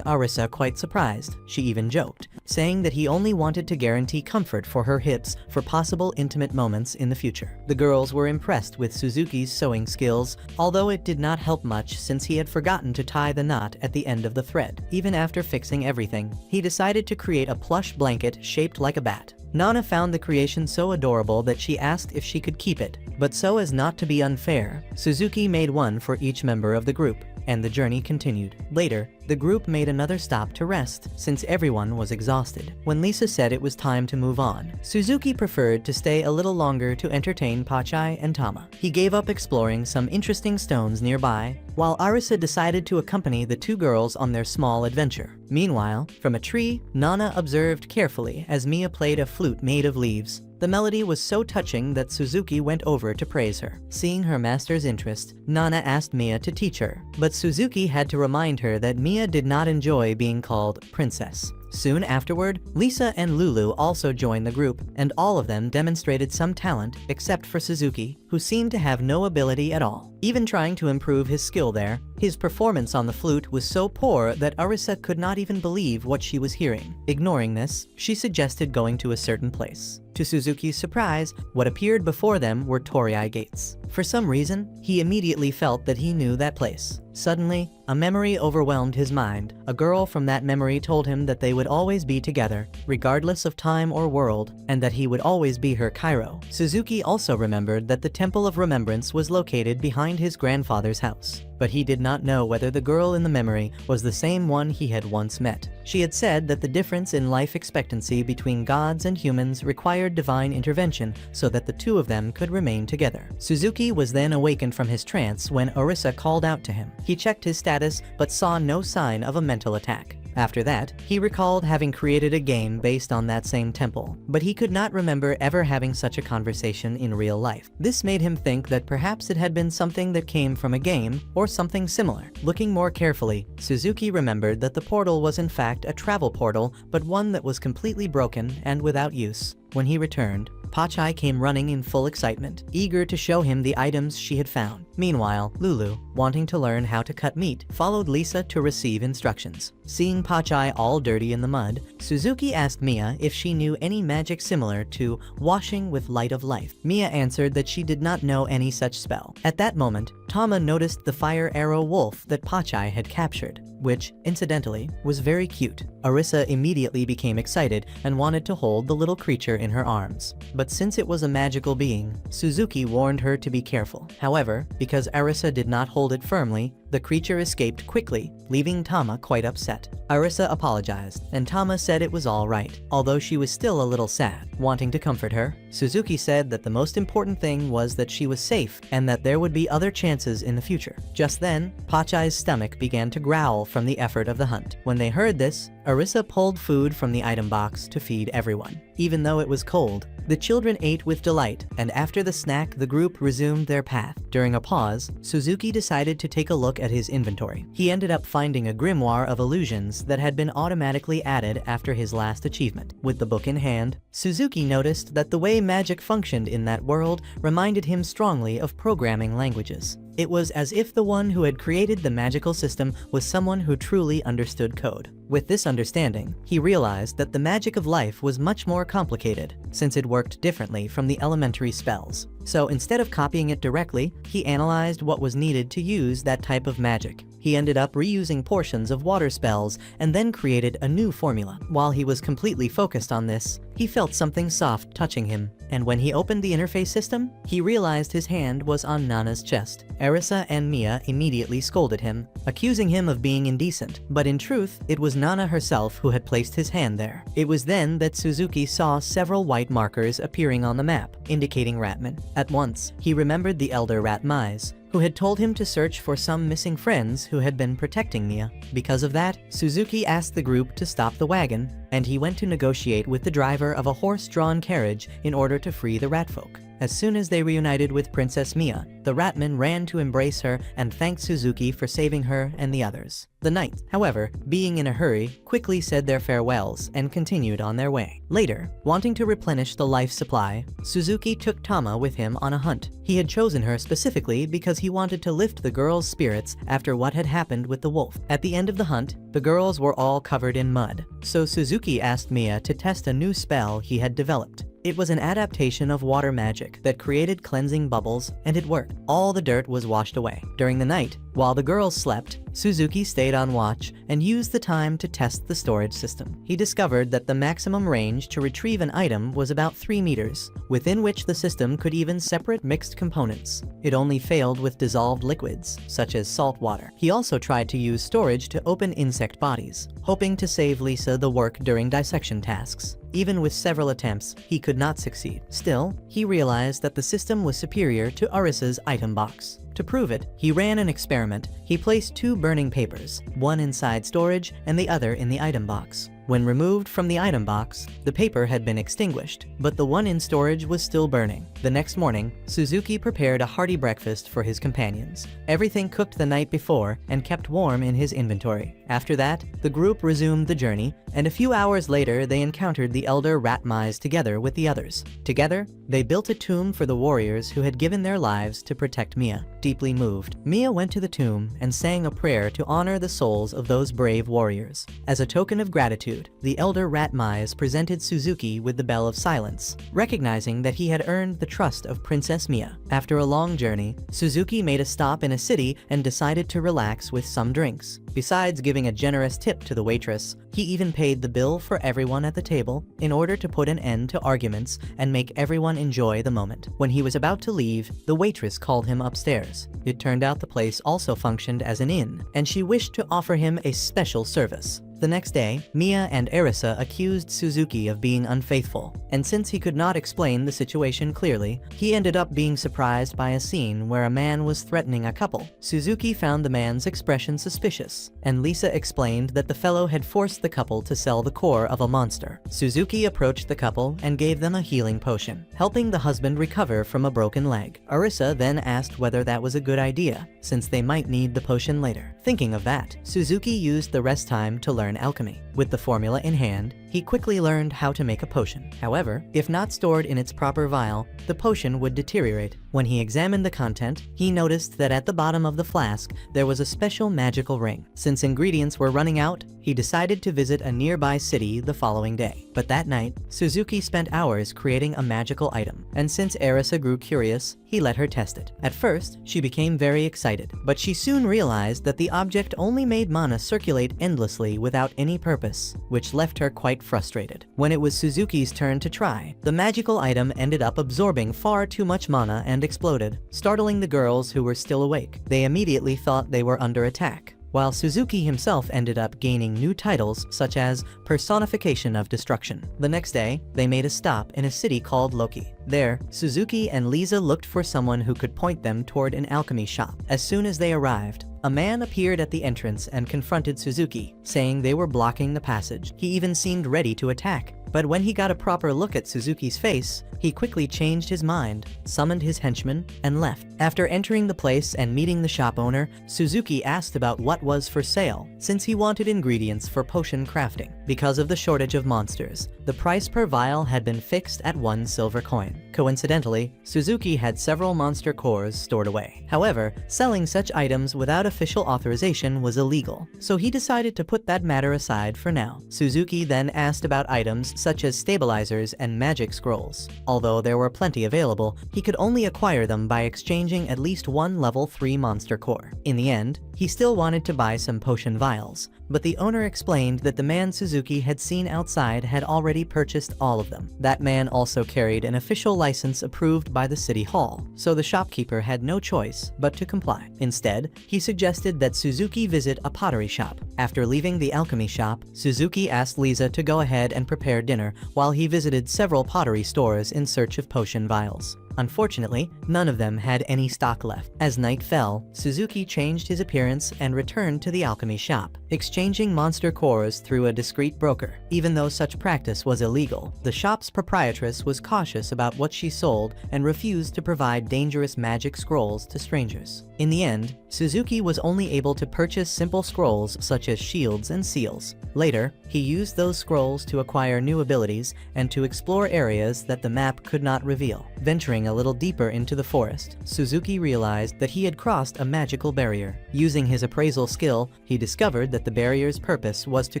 Arisa quite surprised. She even joked, saying that he only wanted to guarantee comfort for her hips for possible intimate moments in the future. The girls were impressed with Suzuki's sewing skills, although it did not help much since he had forgotten to tie the knot at the end of the thread. Even after fixing everything, he decided to create a plush blanket shaped like a bat. Nana found the creation so adorable that she asked if she could keep it, but so as not to be unfair, Suzuki made one for each member of the group, and the journey continued. Later, the group made another stop to rest, since everyone was exhausted. When Lisa said it was time to move on, Suzuki preferred to stay a little longer to entertain Pachai and Tama. He gave up exploring some interesting stones nearby, while Arisa decided to accompany the two girls on their small adventure. Meanwhile, from a tree, Nana observed carefully as Mia played a flute made of leaves. The melody was so touching that Suzuki went over to praise her. Seeing her master's interest, Nana asked Mia to teach her, but Suzuki had to remind her that Mia did not enjoy being called princess. Soon afterward, Lisa and Lulu also joined the group, and all of them demonstrated some talent except for Suzuki, who seemed to have no ability at all. Even trying to improve his skill there, his performance on the flute was so poor that Arisa could not even believe what she was hearing. Ignoring this, she suggested going to a certain place. To Suzuki's surprise, what appeared before them were Torii gates. For some reason, he immediately felt that he knew that place. Suddenly, a memory overwhelmed his mind. A girl from that memory told him that they would always be together, regardless of time or world, and that he would always be her Cairo. Suzuki also remembered that the Temple of Remembrance was located behind his grandfather's house, but he did not know whether the girl in the memory was the same one he had once met. She had said that the difference in life expectancy between gods and humans required divine intervention so that the two of them could remain together. Suzuki was then awakened from his trance when Arisa called out to him. He checked his status but saw no sign of a mental attack. After that, he recalled having created a game based on that same temple, but he could not remember ever having such a conversation in real life. This made him think that perhaps it had been something that came from a game, or something similar. Looking more carefully, Suzuki remembered that the portal was in fact a travel portal, but one that was completely broken and without use. When he returned, Pachai came running in full excitement, eager to show him the items she had found. Meanwhile, Lulu, wanting to learn how to cut meat, followed Lisa to receive instructions. Seeing Pachai all dirty in the mud, Suzuki asked Mia if she knew any magic similar to washing with light of life. Mia answered that she did not know any such spell. At that moment, Tama noticed the fire arrow wolf that Pachai had captured, which, incidentally, was very cute. Arisa immediately became excited and wanted to hold the little creature in her arms. But since it was a magical being, Suzuki warned her to be careful. However, because Arisa did not hold it firmly, the creature escaped quickly, leaving Tama quite upset. Arisa apologized, and Tama said it was all right, although she was still a little sad. Wanting to comfort her, Suzuki said that the most important thing was that she was safe and that there would be other chances in the future. Just then, Pachai's stomach began to growl from the effort of the hunt. When they heard this, Arisa pulled food from the item box to feed everyone. Even though it was cold, the children ate with delight, and after the snack, the group resumed their path. During a pause, Suzuki decided to take a look at his inventory. He ended up finding a grimoire of illusions that had been automatically added after his last achievement. With the book in hand, Suzuki noticed that the way magic functioned in that world reminded him strongly of programming languages. It was as if the one who had created the magical system was someone who truly understood code. With this understanding, he realized that the magic of life was much more complicated, since it worked differently from the elementary spells. So instead of copying it directly, he analyzed what was needed to use that type of magic. He ended up reusing portions of water spells and then created a new formula. While he was completely focused on this, he felt something soft touching him, and when he opened the interface system, he realized his hand was on Nana's chest. Arisa and Mia immediately scolded him, accusing him of being indecent, but in truth, it was Nana herself who had placed his hand there. It was then that Suzuki saw several white markers appearing on the map, indicating Ratman. At once, he remembered the elder Rat Mize, who had told him to search for some missing friends who had been protecting Mia. Because of that, Suzuki asked the group to stop the wagon, and he went to negotiate with the driver of a horse-drawn carriage in order to free the ratfolk. As soon as they reunited with Princess Mia, the Ratman ran to embrace her and thanked Suzuki for saving her and the others. The knights, however, being in a hurry, quickly said their farewells and continued on their way. Later, wanting to replenish the life supply, Suzuki took Tama with him on a hunt. He had chosen her specifically because he wanted to lift the girls' spirits after what had happened with the wolf. At the end of the hunt, the girls were all covered in mud, so Suzuki asked Mia to test a new spell he had developed. It was an adaptation of water magic that created cleansing bubbles, and it worked. All the dirt was washed away. During the night, while the girls slept, Suzuki stayed on watch and used the time to test the storage system. He discovered that the maximum range to retrieve an item was about 3 meters, within which the system could even separate mixed components. It only failed with dissolved liquids, such as salt water. He also tried to use storage to open insect bodies, hoping to save Lisa the work during dissection tasks. Even with several attempts, he could not succeed. Still, he realized that the system was superior to Arisa's item box. To prove it, he ran an experiment. He placed 2 burning papers, one inside storage and the other in the item box. When removed from the item box, the paper had been extinguished, but the one in storage was still burning. The next morning, Suzuki prepared a hearty breakfast for his companions, everything cooked the night before and kept warm in his inventory. After that, the group resumed the journey, and a few hours later they encountered the elder Rat Mize together with the others. Together, they built a tomb for the warriors who had given their lives to protect Mia. Deeply moved, Mia went to the tomb and sang a prayer to honor the souls of those brave warriors. As a token of gratitude, the elder Rat Mize presented Suzuki with the Bell of Silence, recognizing that he had earned the trust of Princess Mia. After a long journey, Suzuki made a stop in a city and decided to relax with some drinks. Besides giving a generous tip to the waitress, he even paid the bill for everyone at the table in order to put an end to arguments and make everyone enjoy the moment. When he was about to leave, the waitress called him upstairs. It turned out the place also functioned as an inn, and she wished to offer him a special service. The next day, Mia and Arisa accused Suzuki of being unfaithful, and since he could not explain the situation clearly, he ended up being surprised by a scene where a man was threatening a couple. Suzuki found the man's expression suspicious, and Lisa explained that the fellow had forced the couple to sell the core of a monster. Suzuki approached the couple and gave them a healing potion, helping the husband recover from a broken leg. Arisa then asked whether that was a good idea, since they might need the potion later. Thinking of that, Suzuki used the rest time to learn learn alchemy. With the formula in hand, he quickly learned how to make a potion. However, if not stored in its proper vial, the potion would deteriorate. When he examined the content, he noticed that at the bottom of the flask, there was a special magical ring. Since ingredients were running out, he decided to visit a nearby city the following day. But that night, Suzuki spent hours creating a magical item, and since Arisa grew curious, he let her test it. At first, she became very excited, but she soon realized that the object only made mana circulate endlessly without any purpose, which left her quite frustrated. When it was Suzuki's turn to try, the magical item ended up absorbing far too much mana and exploded, startling the girls who were still awake. They immediately thought they were under attack, while Suzuki himself ended up gaining new titles such as Personification of Destruction. The next day, they made a stop in a city called Loki. There, Suzuki and Lisa looked for someone who could point them toward an alchemy shop. As soon as they arrived, a man appeared at the entrance and confronted Suzuki, saying they were blocking the passage. He even seemed ready to attack, but when he got a proper look at Suzuki's face, he quickly changed his mind, summoned his henchmen, and left. After entering the place and meeting the shop owner, Suzuki asked about what was for sale, since he wanted ingredients for potion crafting. Because of the shortage of monsters, the price per vial had been fixed at 1 silver coin. Coincidentally, Suzuki had several monster cores stored away. However, selling such items without official authorization was illegal, so he decided to put that matter aside for now. Suzuki then asked about items such as stabilizers and magic scrolls. Although there were plenty available, he could only acquire them by exchanging at least one level 3 monster core. In the end, he still wanted to buy some potion vials, but the owner explained that the man Suzuki had seen outside had already purchased all of them. That man also carried an official license approved by the city hall, so the shopkeeper had no choice but to comply. Instead, he suggested that Suzuki visit a pottery shop. After leaving the alchemy shop, Suzuki asked Lisa to go ahead and prepare dinner while he visited several pottery stores in search of potion vials. Unfortunately, none of them had any stock left. As night fell, Suzuki changed his appearance and returned to the alchemy shop, exchanging monster cores through a discreet broker. Even though such practice was illegal, the shop's proprietress was cautious about what she sold and refused to provide dangerous magic scrolls to strangers. In the end, Suzuki was only able to purchase simple scrolls such as shields and seals. Later, he used those scrolls to acquire new abilities and to explore areas that the map could not reveal. Venturing a little deeper into the forest, Suzuki realized that he had crossed a magical barrier. Using his appraisal skill, he discovered that the barrier's purpose was to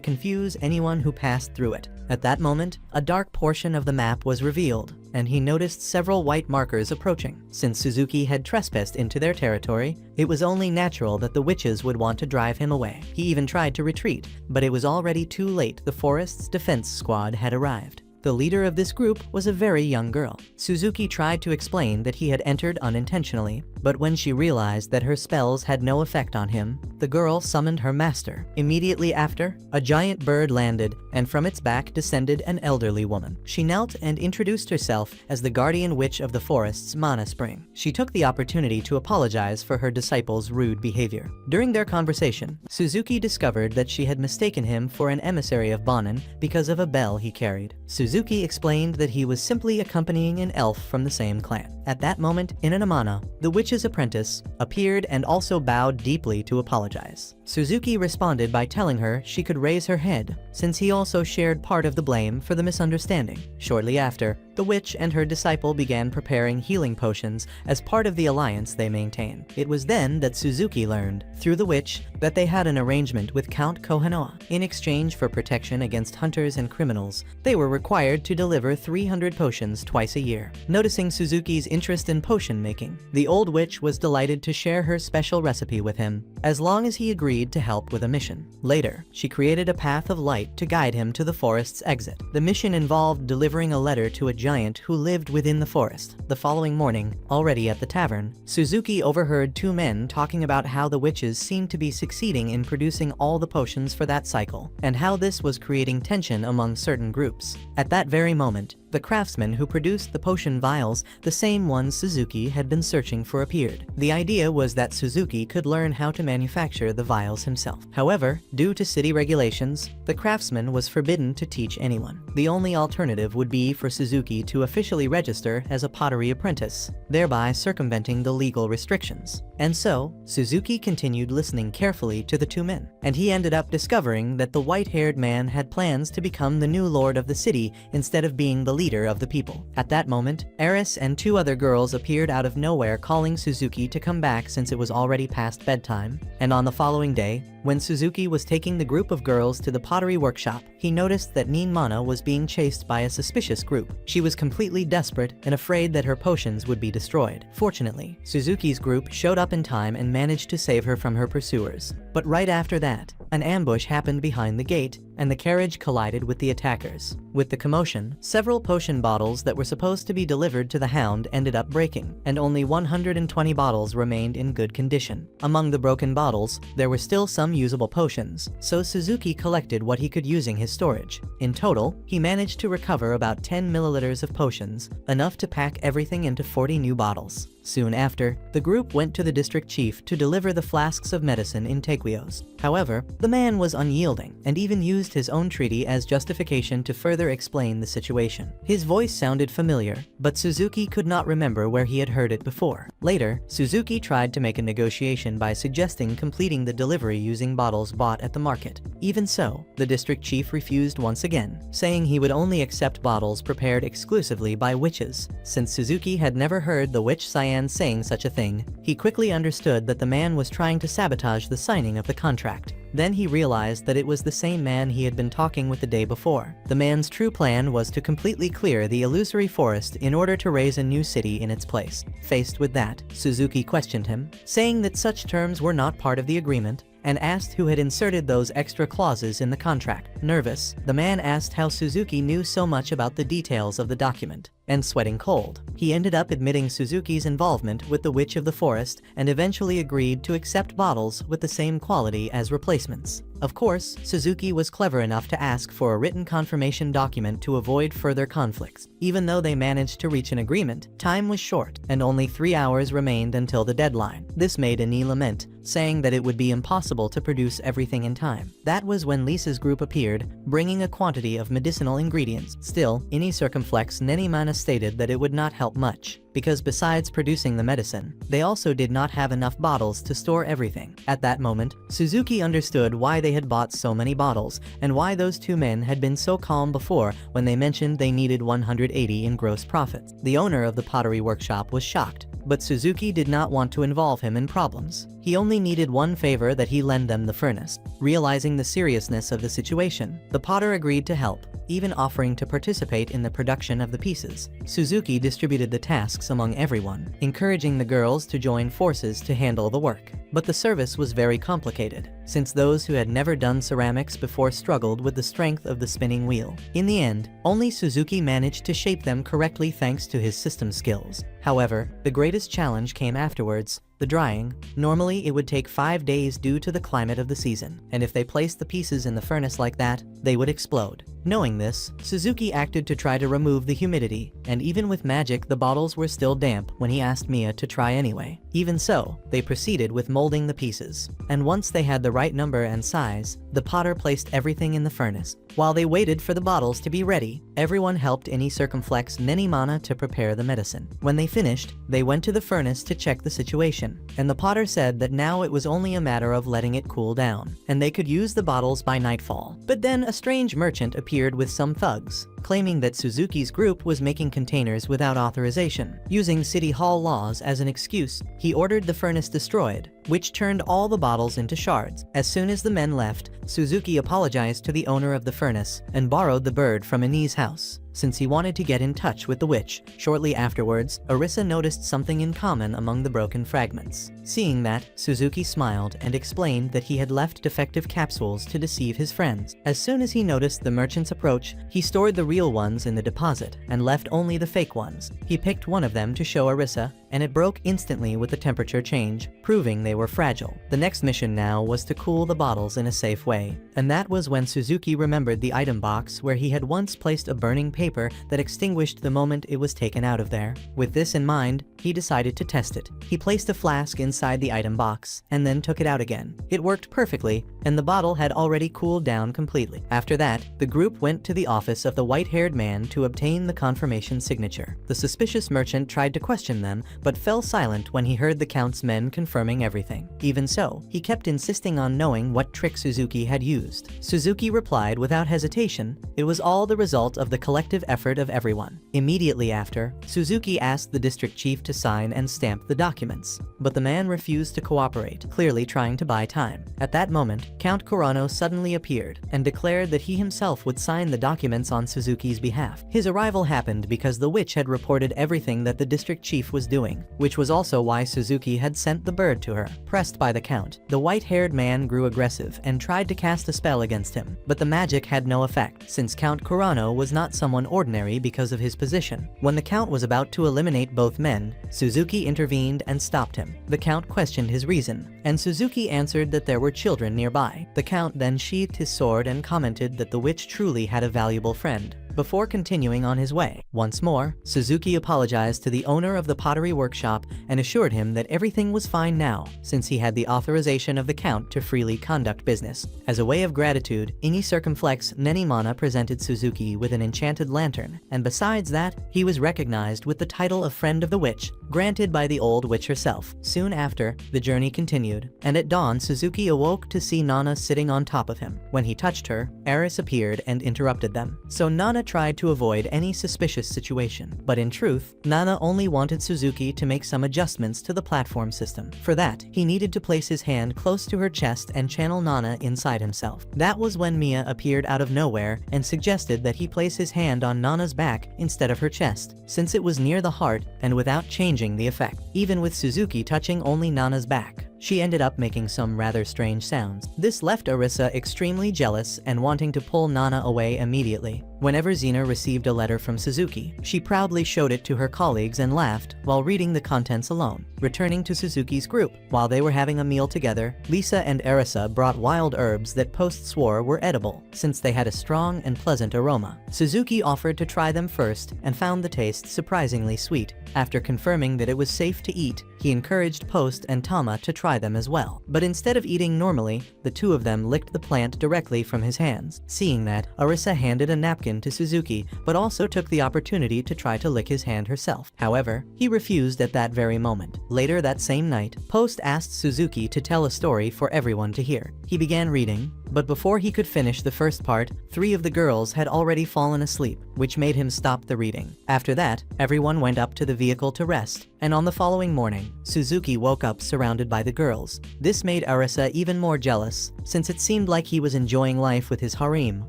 confuse anyone who passed through it. At that moment, a dark portion of the map was revealed, and he noticed several white markers approaching. Since Suzuki had trespassed into their territory, it was only natural that the witches would want to drive him away. He even tried to retreat, but it was already too late. The forest's defense squad had arrived. The leader of this group was a very young girl. Suzuki tried to explain that he had entered unintentionally, but when she realized that her spells had no effect on him, the girl summoned her master. Immediately after, a giant bird landed, and from its back descended an elderly woman. She knelt and introduced herself as the guardian witch of the forest's mana spring. She took the opportunity to apologize for her disciple's rude behavior. During their conversation, Suzuki discovered that she had mistaken him for an emissary of Bonin because of a bell he carried. Suzuki explained that he was simply accompanying an elf from the same clan. At that moment, Inanamana, the witch's apprentice, appeared and also bowed deeply to apologize. Suzuki responded by telling her she could raise her head, since he also shared part of the blame for the misunderstanding. Shortly after, the witch and her disciple began preparing healing potions as part of the alliance they maintain. It was then that Suzuki learned, through the witch, that they had an arrangement with Count Kohanoa. In exchange for protection against hunters and criminals, they were required to deliver 300 potions twice a year. Noticing Suzuki's interest in potion making, the old witch was delighted to share her special recipe with him, as long as he agreed to help with a mission. Later, she created a path of light to guide him to the forest's exit. The mission involved delivering a letter to a giant who lived within the forest. The following morning, already at the tavern, Suzuki overheard two men talking about how the witches seemed to be succeeding in producing all the potions for that cycle, and how this was creating tension among certain groups. At that very moment, the craftsman who produced the potion vials, the same ones Suzuki had been searching for, appeared. The idea was that Suzuki could learn how to manufacture the vials himself. However, due to city regulations, the craftsman was forbidden to teach anyone. The only alternative would be for Suzuki to officially register as a pottery apprentice, thereby circumventing the legal restrictions. And so, Suzuki continued listening carefully to the two men, and he ended up discovering that the white-haired man had plans to become the new lord of the city instead of being the leader of the people. At that moment, Eris and two other girls appeared out of nowhere, calling Suzuki to come back since it was already past bedtime. And on the following day, when Suzuki was taking the group of girls to the pottery workshop, he noticed that Mana was being chased by a suspicious group. She was completely desperate and afraid that her potions would be destroyed. Fortunately, Suzuki's group showed up in time and managed to save her from her pursuers. But right after that, an ambush happened behind the gate, and the carriage collided with the attackers. With the commotion, several potion bottles that were supposed to be delivered to the Hound ended up breaking, and only 120 bottles remained in good condition. Among the broken bottles, there were still some usable potions, so Suzuki collected what he could using his storage. In total, he managed to recover about 10 milliliters of potions, enough to pack everything into 40 new bottles. Soon after, the group went to the district chief to deliver the flasks of medicine in taquios. However, the man was unyielding, and even used his own treaty as justification to further explain the situation. His voice sounded familiar, but Suzuki could not remember where he had heard it before. Later, Suzuki tried to make a negotiation by suggesting completing the delivery using bottles bought at the market. Even so, the district chief refused once again, saying he would only accept bottles prepared exclusively by witches. Since Suzuki had never heard the witch Cyan saying such a thing, he quickly understood that the man was trying to sabotage the signing of the contract. Then he realized that it was the same man he had been talking with the day before. The man's true plan was to completely clear the illusory forest in order to raise a new city in its place. Faced with that, Suzuki questioned him, saying that such terms were not part of the agreement, and asked who had inserted those extra clauses in the contract. Nervous, the man asked how Suzuki knew so much about the details of the document. And sweating cold, he ended up admitting Suzuki's involvement with the Witch of the Forest and eventually agreed to accept bottles with the same quality as replacements. Of course, Suzuki was clever enough to ask for a written confirmation document to avoid further conflicts. Even though they managed to reach an agreement, time was short, and only 3 hours remained until the deadline. This made Ani lament, saying that it would be impossible to produce everything in time. That was when Lisa's group appeared, bringing a quantity of medicinal ingredients. Still, Ani circumflex Mana stated that it would not help much, because besides producing the medicine, they also did not have enough bottles to store everything. At that moment, Suzuki understood why they had bought so many bottles, and why those two men had been so calm before when they mentioned they needed 180 in gross profits. The owner of the pottery workshop was shocked, but Suzuki did not want to involve him in problems. He only needed one favor, that he lend them the furnace. Realizing the seriousness of the situation, the potter agreed to help, even offering to participate in the production of the pieces. Suzuki distributed the tasks among everyone, encouraging the girls to join forces to handle the work. But the service was very complicated, since those who had never done ceramics before struggled with the strength of the spinning wheel. In the end, only Suzuki managed to shape them correctly thanks to his system skills. However, the greatest challenge came afterwards: the drying. Normally it would take 5 days due to the climate of the season, and if they placed the pieces in the furnace like that, they would explode. Knowing this, Suzuki acted to try to remove the humidity, and even with magic the bottles were still damp when he asked Mia to try anyway. Even so, they proceeded with molding the pieces, and once they had the right number and size, the potter placed everything in the furnace. While they waited for the bottles to be ready, everyone helped Ani circumflex Mana to prepare the medicine. When they finished, they went to the furnace to check the situation, and the potter said that now it was only a matter of letting it cool down, and they could use the bottles by nightfall. But then a strange merchant appeared with some thugs, claiming that Suzuki's group was making containers without authorization. Using City Hall laws as an excuse, he ordered the furnace destroyed, which turned all the bottles into shards. As soon as the men left, Suzuki apologized to the owner of the furnace and borrowed the bird from Ani's house, since he wanted to get in touch with the witch. Shortly afterwards, Arisa noticed something in common among the broken fragments. Seeing that, Suzuki smiled and explained that he had left defective capsules to deceive his friends. As soon as he noticed the merchant's approach, he stored the real ones in the deposit and left only the fake ones. He picked one of them to show Arisa, and it broke instantly with the temperature change, proving they were fragile. The next mission now was to cool the bottles in a safe way, and that was when Suzuki remembered the item box where he had once placed a burning paper that extinguished the moment it was taken out of there. With this in mind, he decided to test it. He placed a flask inside the item box, and then took it out again. It worked perfectly, and the bottle had already cooled down completely. After that, the group went to the office of the white-haired man to obtain the confirmation signature. The suspicious merchant tried to question them, but fell silent when he heard the Count's men confirming everything. Even so, he kept insisting on knowing what trick Suzuki had used. Suzuki replied without hesitation, it was all the result of the collective effort of everyone. Immediately after, Suzuki asked the district chief to sign and stamp the documents, but the man refused to cooperate, clearly trying to buy time. At that moment, Count Kurano suddenly appeared and declared that he himself would sign the documents on Suzuki's behalf. His arrival happened because the witch had reported everything that the district chief was doing, which was also why Suzuki had sent the bird to her. Pressed by the Count, the white-haired man grew aggressive and tried to cast a spell against him, but the magic had no effect, since Count Kurano was not someone ordinary because of his position. When the Count was about to eliminate both men, Suzuki intervened and stopped him. The Count questioned his reason, and Suzuki answered that there were children nearby. The Count then sheathed his sword and commented that the witch truly had a valuable friend, before continuing on his way. Once more, Suzuki apologized to the owner of the pottery workshop and assured him that everything was fine now, since he had the authorization of the Count to freely conduct business. As a way of gratitude, Ini Circumflex Nenimana presented Suzuki with an enchanted lantern, and besides that, he was recognized with the title of Friend of the Witch, granted by the old witch herself. Soon after, the journey continued, and at dawn Suzuki awoke to see Nana sitting on top of him. When he touched her, Eris appeared and interrupted them. So Nana tried to avoid any suspicious situation, but in truth, Nana only wanted Suzuki to make some adjustments to the platform system. For that, he needed to place his hand close to her chest and channel Nana inside himself. That was when Mia appeared out of nowhere and suggested that he place his hand on Nana's back instead of her chest, since it was near the heart and without changing the effect. Even with Suzuki touching only Nana's back, she ended up making some rather strange sounds. This left Arisa extremely jealous and wanting to pull Nana away immediately. Whenever Xena received a letter from Suzuki, she proudly showed it to her colleagues and laughed while reading the contents alone. Returning to Suzuki's group, while they were having a meal together, Lisa and Arisa brought wild herbs that Post swore were edible, since they had a strong and pleasant aroma. Suzuki offered to try them first and found the taste surprisingly sweet. After confirming that it was safe to eat, he encouraged Post and Tama to try them as well. But instead of eating normally, the two of them licked the plant directly from his hands. Seeing that, Arisa handed a napkin to Suzuki, but also took the opportunity to try to lick his hand herself. However, he refused at that very moment. Later that same night, Post asked Suzuki to tell a story for everyone to hear. He began reading, but before he could finish the first part, 3 of the girls had already fallen asleep, which made him stop the reading. After that, everyone went up to the vehicle to rest, and on the following morning, Suzuki woke up surrounded by the girls. This made Arisa even more jealous, since it seemed like he was enjoying life with his harem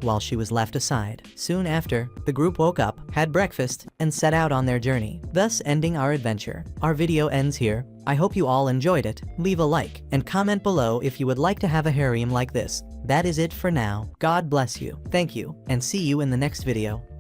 while she was left aside. Soon after, the group woke up, had breakfast, and set out on their journey, thus ending our adventure. Our video ends here. I hope you all enjoyed it. Leave a like and comment below if you would like to have a harem like this. That is it for now. God bless you. Thank you, and see you in the next video.